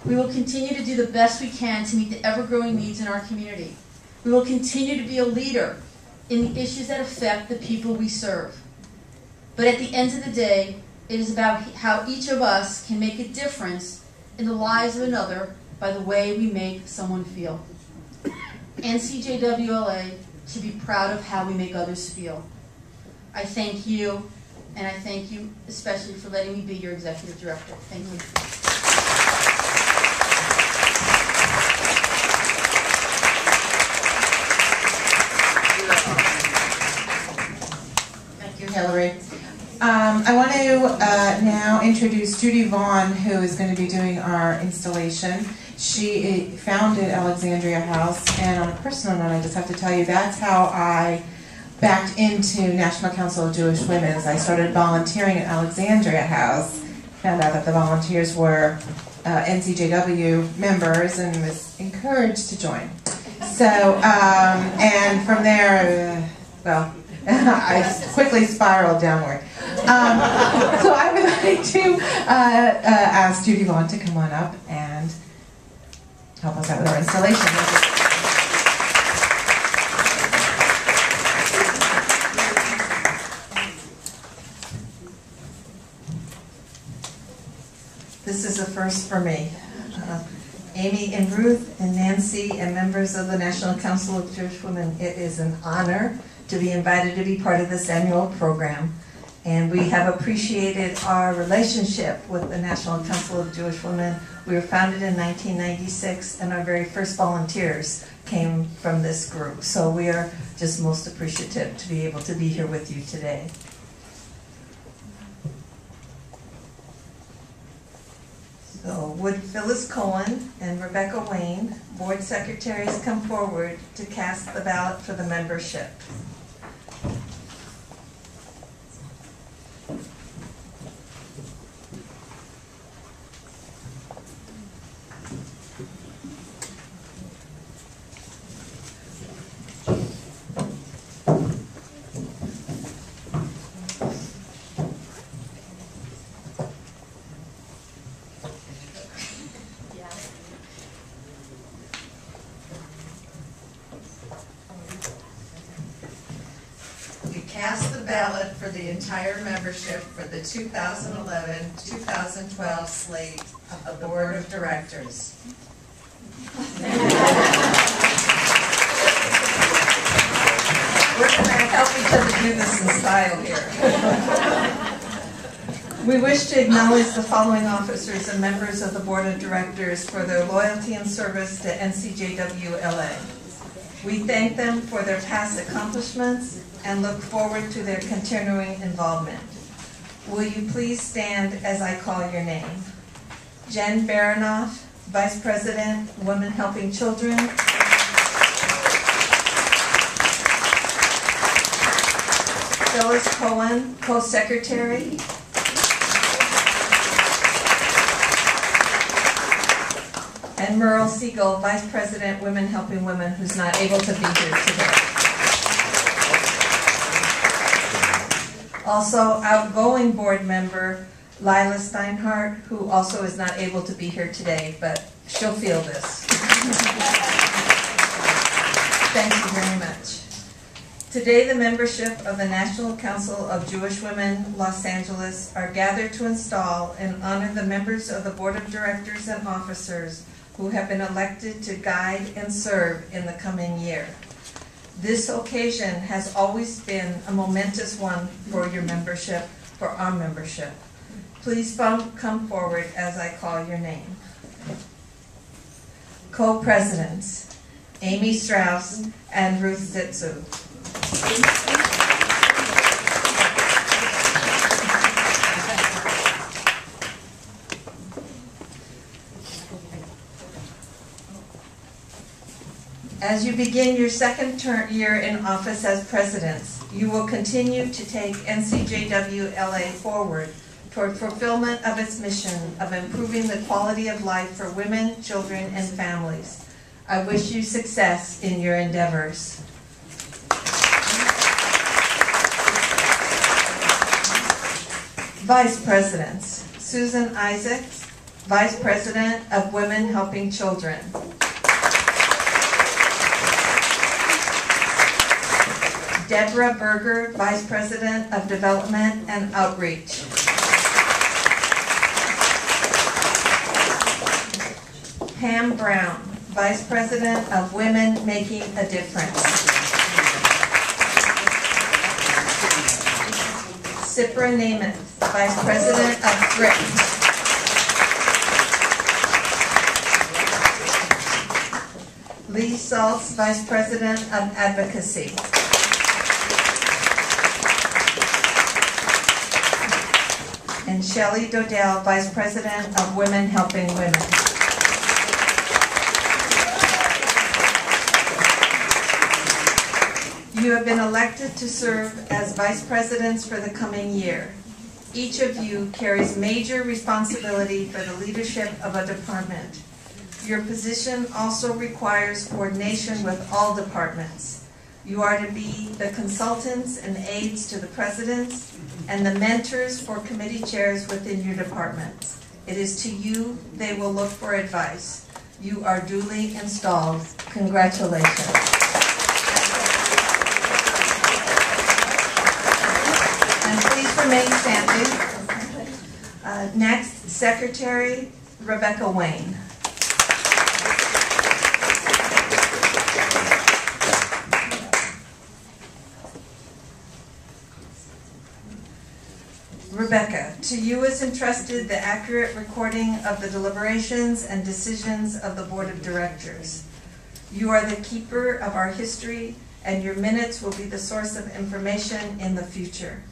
We will continue to do the best we can to meet the ever-growing needs in our community. We will continue to be a leader in the issues that affect the people we serve. But at the end of the day, it is about how each of us can make a difference in the lives of another by the way we make someone feel. NCJWLA should be proud of how we make others feel. I thank you, And I thank you especially for letting me be your executive director. Thank you. Thank you, Hillary. I want to now introduce Judy Vaughn, who is going to be doing our installation. She founded Alexandria House, and on a personal note, I just have to tell you, that's how I backed into National Council of Jewish Women. I started volunteering at Alexandria House, found out that the volunteers were NCJW members, and was encouraged to join. So, and from there, well, I quickly spiraled downward. So I would like to ask Judy Vaughn to come on up and help us out with our installation. This is a first for me. Amy and Ruth and Nancy and members of the National Council of Jewish Women, it is an honor to be invited to be part of this annual program. And we have appreciated our relationship with the National Council of Jewish Women. We were founded in 1996, and our very first volunteers came from this group. So we are just most appreciative to be able to be here with you today. So would Phyllis Cohen and Rebecca Wayne, board secretaries, come forward to cast the ballot for the membership? Cast the ballot for the entire membership for the 2011-2012 slate of the Board of Directors. We're going to help each other do this in style here. We wish to acknowledge the following officers and members of the Board of Directors for their loyalty and service to NCJWLA. We thank them for their past accomplishments and look forward to their continuing involvement. Will you please stand as I call your name? Jen Baranoff, Vice President, Women Helping Children. Phyllis Cohen, Co-Secretary. And Merle Siegel, Vice President, Women Helping Women, who's not able to be here today. Also, outgoing board member Lila Steinhardt, who also is not able to be here today, but she'll feel this. Thank you very much. Today, the membership of the National Council of Jewish Women, Los Angeles, are gathered to install and honor the members of the Board of Directors and officers who have been elected to guide and serve in the coming year. This occasion has always been a momentous one for your membership, for our membership. Please come forward as I call your name. Co-presidents, Amy Strauss and Ruth Zitzu. As you begin your second year in office as presidents, you will continue to take NCJWLA forward toward fulfillment of its mission of improving the quality of life for women, children, and families. I wish you success in your endeavors. Vice Presidents, Susan Isaacs, Vice President of Women Helping Children. Deborah Berger, Vice President of Development and Outreach. Pam Brown, Vice President of Women Making a Difference. Sipra Namath, Vice President of Thrift. Lee Saltz, Vice President of Advocacy. And Shelley Dodell, Vice President of Women Helping Women. You have been elected to serve as Vice Presidents for the coming year. Each of you carries major responsibility for the leadership of a department. Your position also requires coordination with all departments. You are to be the consultants and aides to the presidents and the mentors for committee chairs within your departments. It is to you they will look for advice. You are duly installed. Congratulations. And please remain standing. Next, Secretary Rebecca Wayne. Rebecca, to you is entrusted the accurate recording of the deliberations and decisions of the Board of Directors. You are the keeper of our history, and your minutes will be the source of information in the future.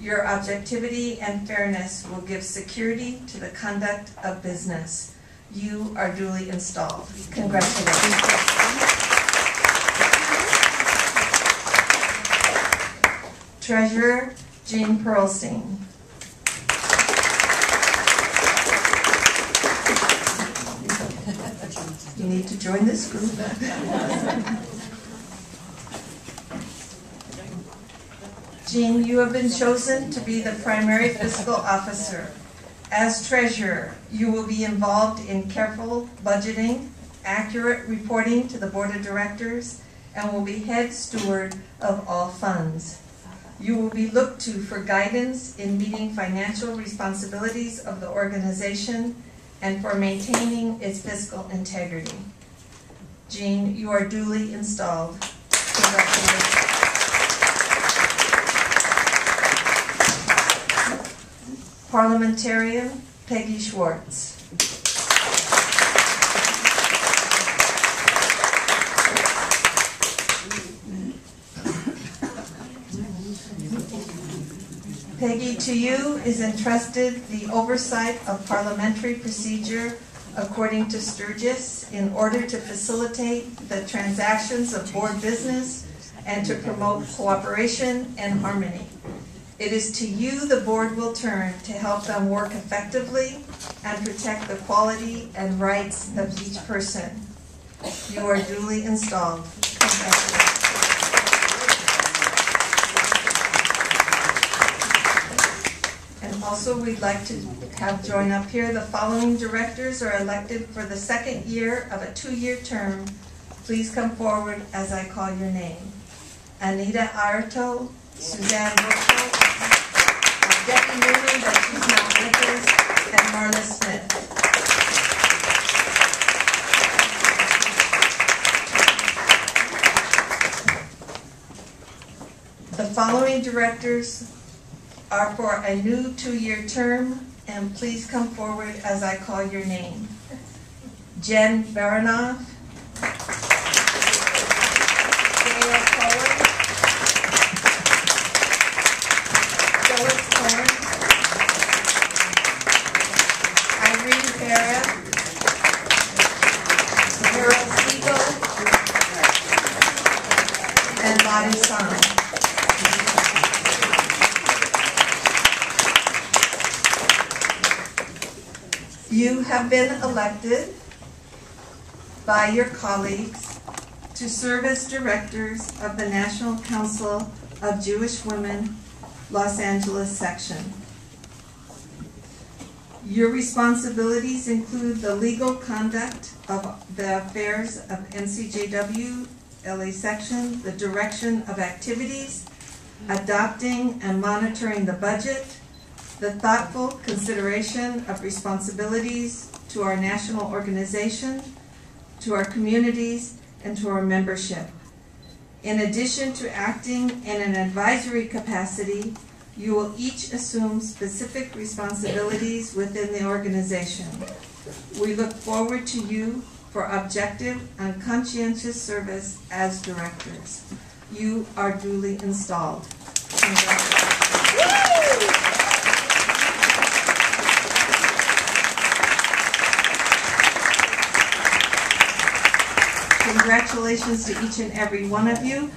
Your objectivity and fairness will give security to the conduct of business. You are duly installed. Congratulations. Treasurer Jean Pearlstein. You need to join this group. Jean, you have been chosen to be the primary fiscal officer. As treasurer, you will be involved in careful budgeting, accurate reporting to the board of directors, and will be head steward of all funds. You will be looked to for guidance in meeting financial responsibilities of the organization and for maintaining its fiscal integrity. Jean, you are duly installed. Congratulations. Parliamentarian Peggy Schwartz. Peggy, to you is entrusted the oversight of parliamentary procedure according to Sturgis in order to facilitate the transactions of board business and to promote cooperation and harmony. It is to you the board will turn to help them work effectively and protect the quality and rights of each person. You are duly installed. Congratulations. And also we'd like to have join up here the following directors are elected for the second year of a 2-year term. Please come forward as I call your name. Anita Arto, Suzanne Burkle, Debbie Newman, but she's not with us, and Marla Smith. The following directors are for a new 2-year term, and please come forward as I call your name. Jen Baranoff, Gail Cohen, Phyllis Cohen, Irene Farah, Harold Siegel, and Lottie Son. You have been elected by your colleagues to serve as directors of the National Council of Jewish Women, Los Angeles section. Your responsibilities include the legal conduct of the affairs of NCJWLA section, the direction of activities, adopting and monitoring the budget, the thoughtful consideration of responsibilities to our national organization, to our communities, and to our membership. In addition to acting in an advisory capacity, You will each assume specific responsibilities within the organization. We look forward to you for objective and conscientious service as directors. You are duly installed. Congratulations to each and every one of you.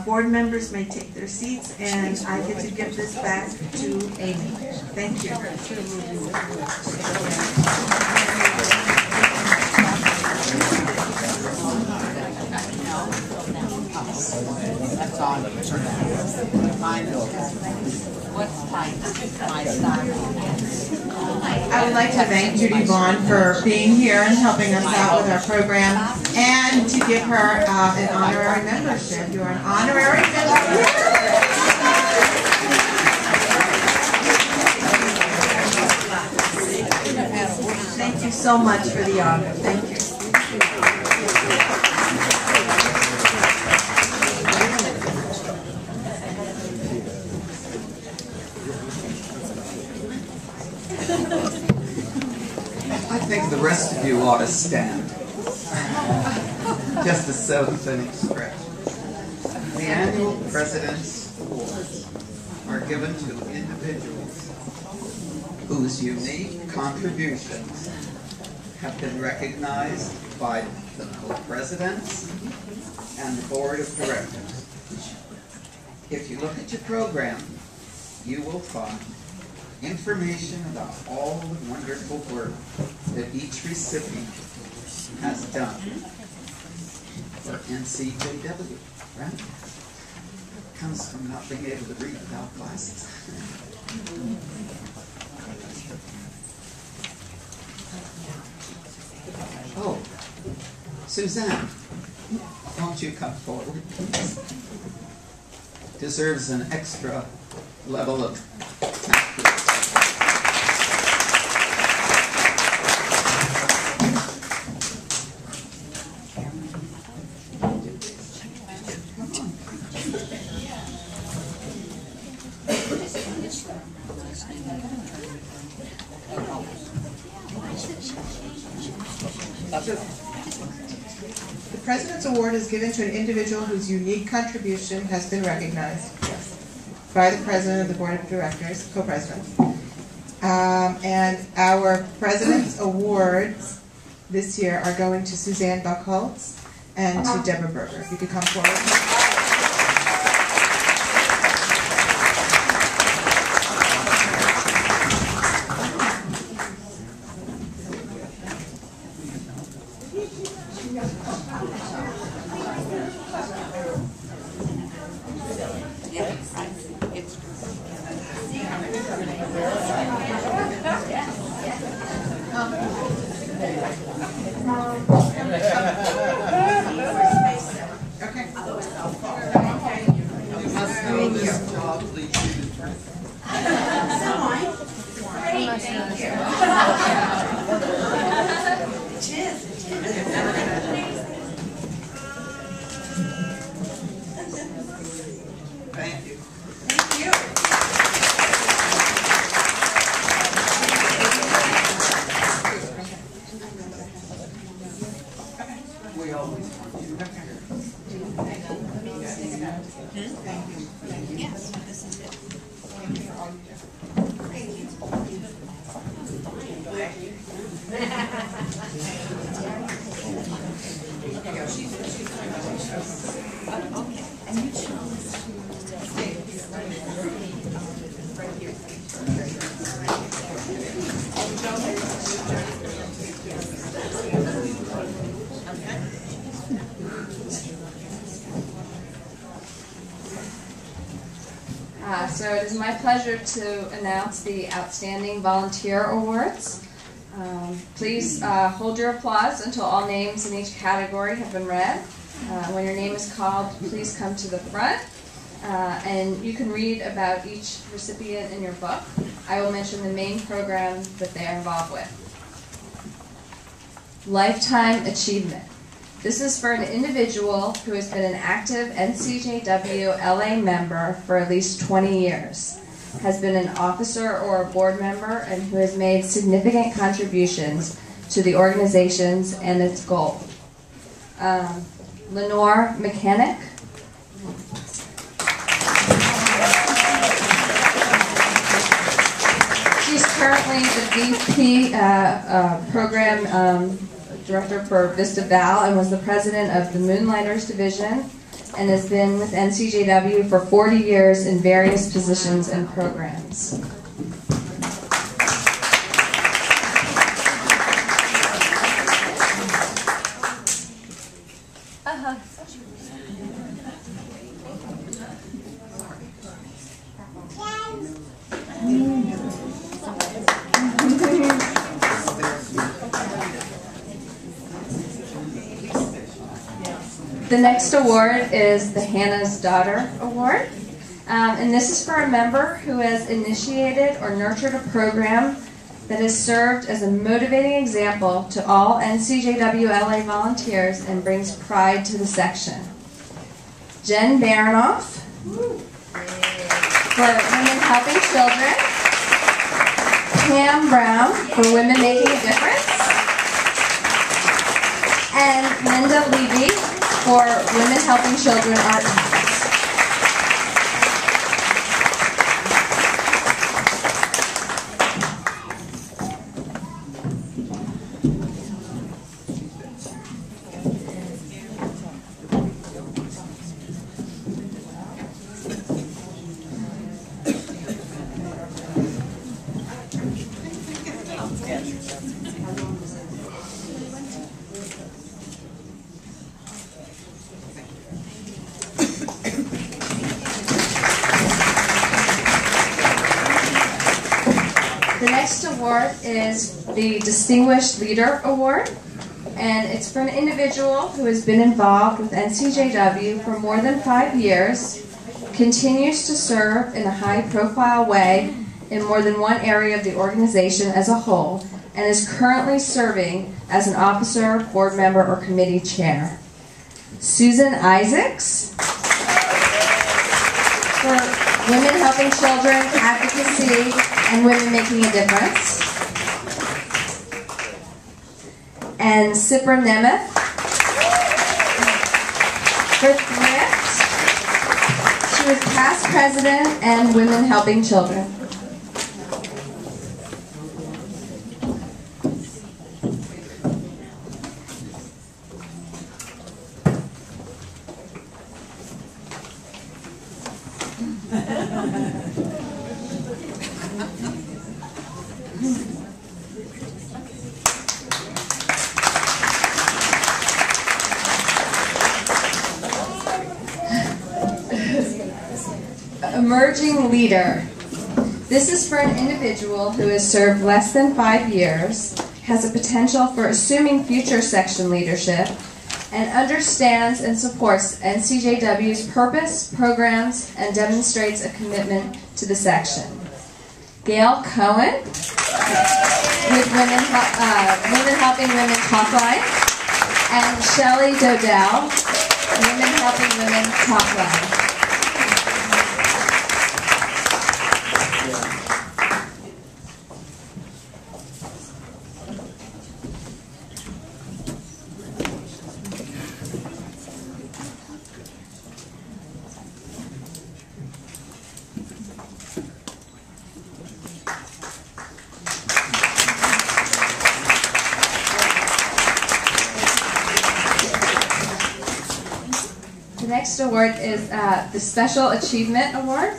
Board members may take their seats, and I get to give this back to Amy. Thank you. I would like to thank Judy Vaughn for being here and helping us out with our program, and to give her an honorary membership. You're an honorary member. Thank you so much for the honor. Thank you. I think the rest of you ought to stand. Just a seven-minute stretch. The annual President's Awards are given to individuals whose unique contributions have been recognized by the co-presidents and the board of directors. If you look at your program, you will find information about all the wonderful work that each recipient has done for NCJW, right? Comes from not being able to read without glasses. Oh, Suzanne, won't you come forward, please? Deserves an extra level of thank you. The President's Award is given to an individual whose unique contribution has been recognized by the President of the Board of Directors, co-presidents. And our President's Awards this year are going to Suzanne Buckholtz and to Deborah Berger. If you could come forward. Thank you. We always want you to hear. Yes, this is it. Thank you for all you do. So it is my pleasure to announce the Outstanding Volunteer Awards. Please hold your applause until all names in each category have been read. When your name is called, please come to the front. And you can read about each recipient in your book. I will mention the main program that they are involved with. Lifetime Achievement. This is for an individual who has been an active NCJWLA member for at least 20 years. has been an officer or a board member, and who has made significant contributions to the organizations and its goal. Lenore Mechanic. She's currently the VP Program Director for Vista Val and was the president of the Moonlighters Division and has been with NCJW for 40 years in various positions and programs. The next award is the Hannah's Daughter Award. And this is for a member who has initiated or nurtured a program that has served as a motivating example to all NCJWLA volunteers and brings pride to the section. Jen Baranoff for Women Helping Children. Pam Brown for Women Making a Difference. And Linda Levy for Women Helping Children Art. The next award is the Distinguished Leader Award, and it's for an individual who has been involved with NCJW for more than 5 years, continues to serve in a high-profile way in more than one area of the organization as a whole, and is currently serving as an officer, board member, or committee chair. Susan Isaacs for Women Helping Children, Advocacy, and Women Making a Difference. And Sipra Nemeth for Thrift. She was past president and Women Helping Children. Emerging Leader. This is for an individual who has served less than 5 years, has a potential for assuming future section leadership, and understands and supports NCJW's purpose, programs, and demonstrates a commitment to the section. Gail Cohen with Women Helping Women Talkline, and Shelley Dodell, Women Helping Women Talkline. The next award is the Special Achievement Award,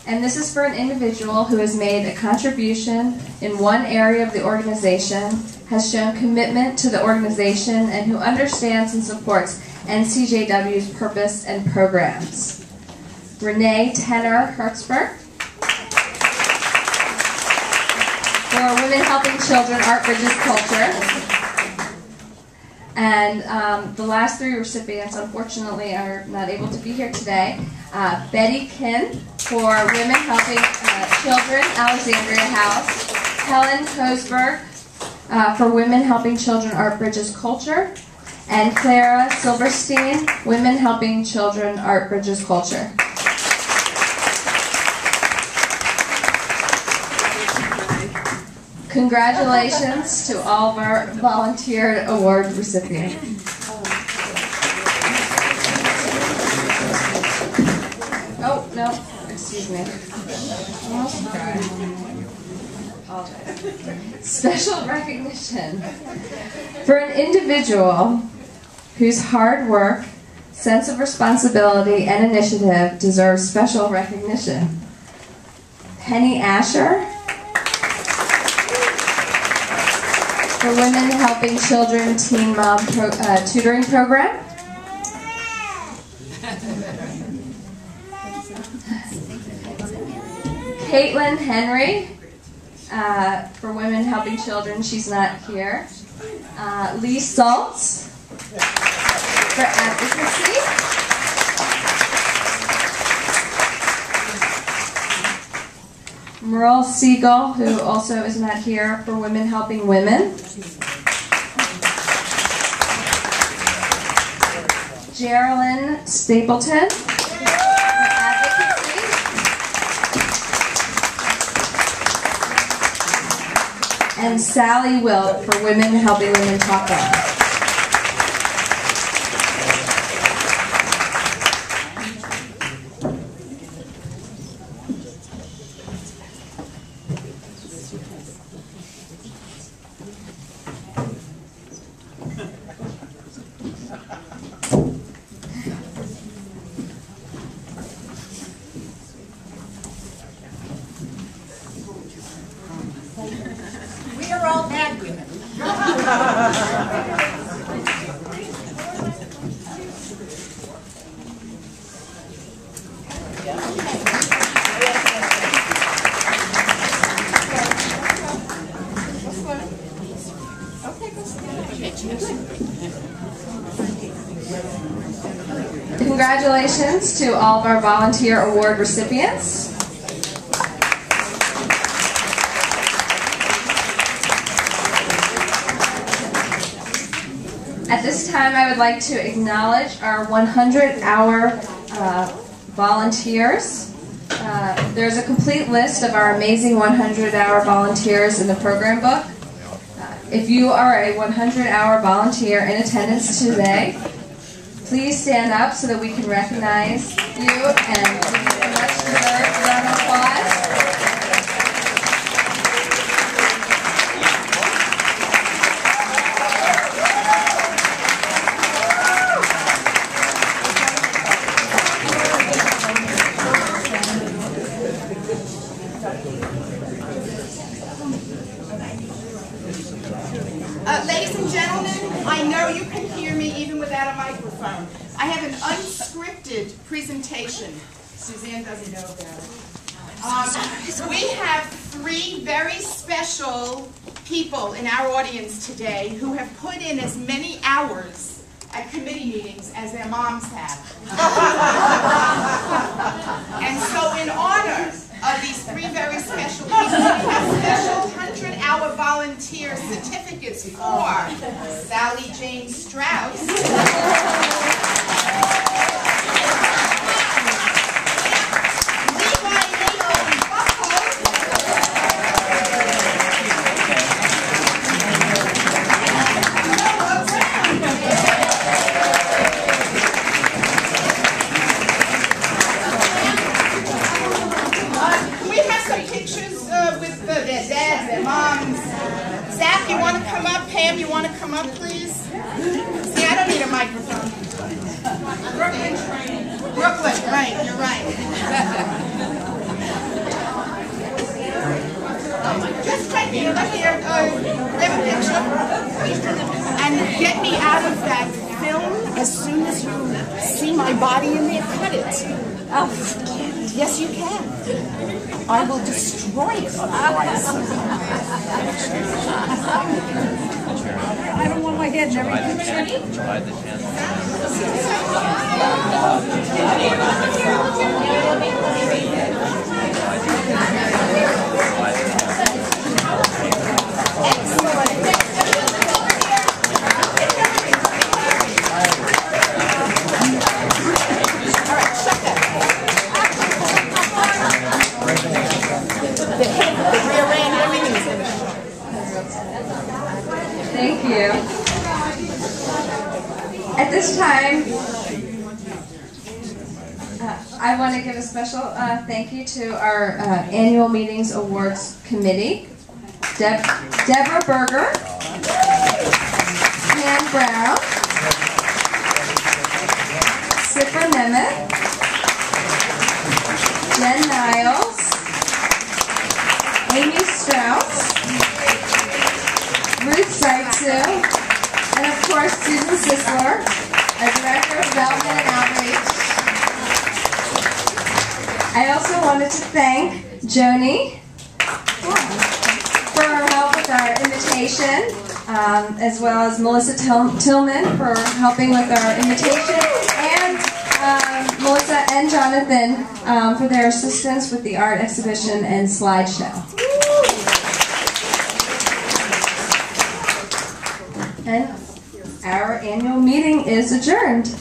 and this is for an individual who has made a contribution in one area of the organization, has shown commitment to the organization, and who understands and supports NCJW's purpose and programs. Renee Tenner Hertzberg for Women Helping Children, Art Bridges Culture. And the last 3 recipients, unfortunately, are not able to be here today. Betty Kin for Women Helping Children, Alexandria House. Helen Kosberg for Women Helping Children, Art Bridges Culture. And Clara Silverstein, Women Helping Children, Art Bridges Culture. Congratulations to all of our volunteer award recipients. Oh, no, excuse me. Apologize. Special recognition for an individual whose hard work, sense of responsibility, and initiative deserves special recognition. Penny Asher for Women Helping Children Teen Mom Tutoring Program. Caitlin Henry for Women Helping Children. She's not here. Lee Saltz for advocacy. Merle Siegel, who also is not here, for Women Helping Women. Geraldine Stapleton for advocacy. And Sally Wilt for Women Helping Women Talk Up. We are all bad women. Congratulations to all of our volunteer award recipients. At this time, I would like to acknowledge our 100-hour volunteers. There's a complete list of our amazing 100-hour volunteers in the program book. If you are a 100-hour volunteer in attendance today, please stand up so that we can recognize you and give you a much-deserved round of applause. Ladies and gentlemen, I know you can hear me even without a microphone. I have an unscripted presentation. Suzanne doesn't know about it. We have three very special people in our audience today who have put in as many hours at committee meetings as their moms have. And so in honor of these three very special people, we have special 100-hour volunteer certificates for Sally Jane Strauss, and get me out of that film as soon as you see my body in there. Cut it. Oh, yes, you can. I will destroy it otherwise. I don't want my head in every picture. Thank you. At this time, I want to give a special thank you to our Annual Meetings Awards Committee, Deborah Berger, Pam Brown, Sipra Nemeth, Jen Niles, Amy Strauss, Ruth Seitzu, and of course Susan Sisler, our Director of Development and Outreach. I also wanted to thank Joni for her help with our invitation, as well as Melissa Tillman for helping with our invitation, and Melissa and Jonathan for their assistance with the art exhibition and slideshow. And our annual meeting is adjourned.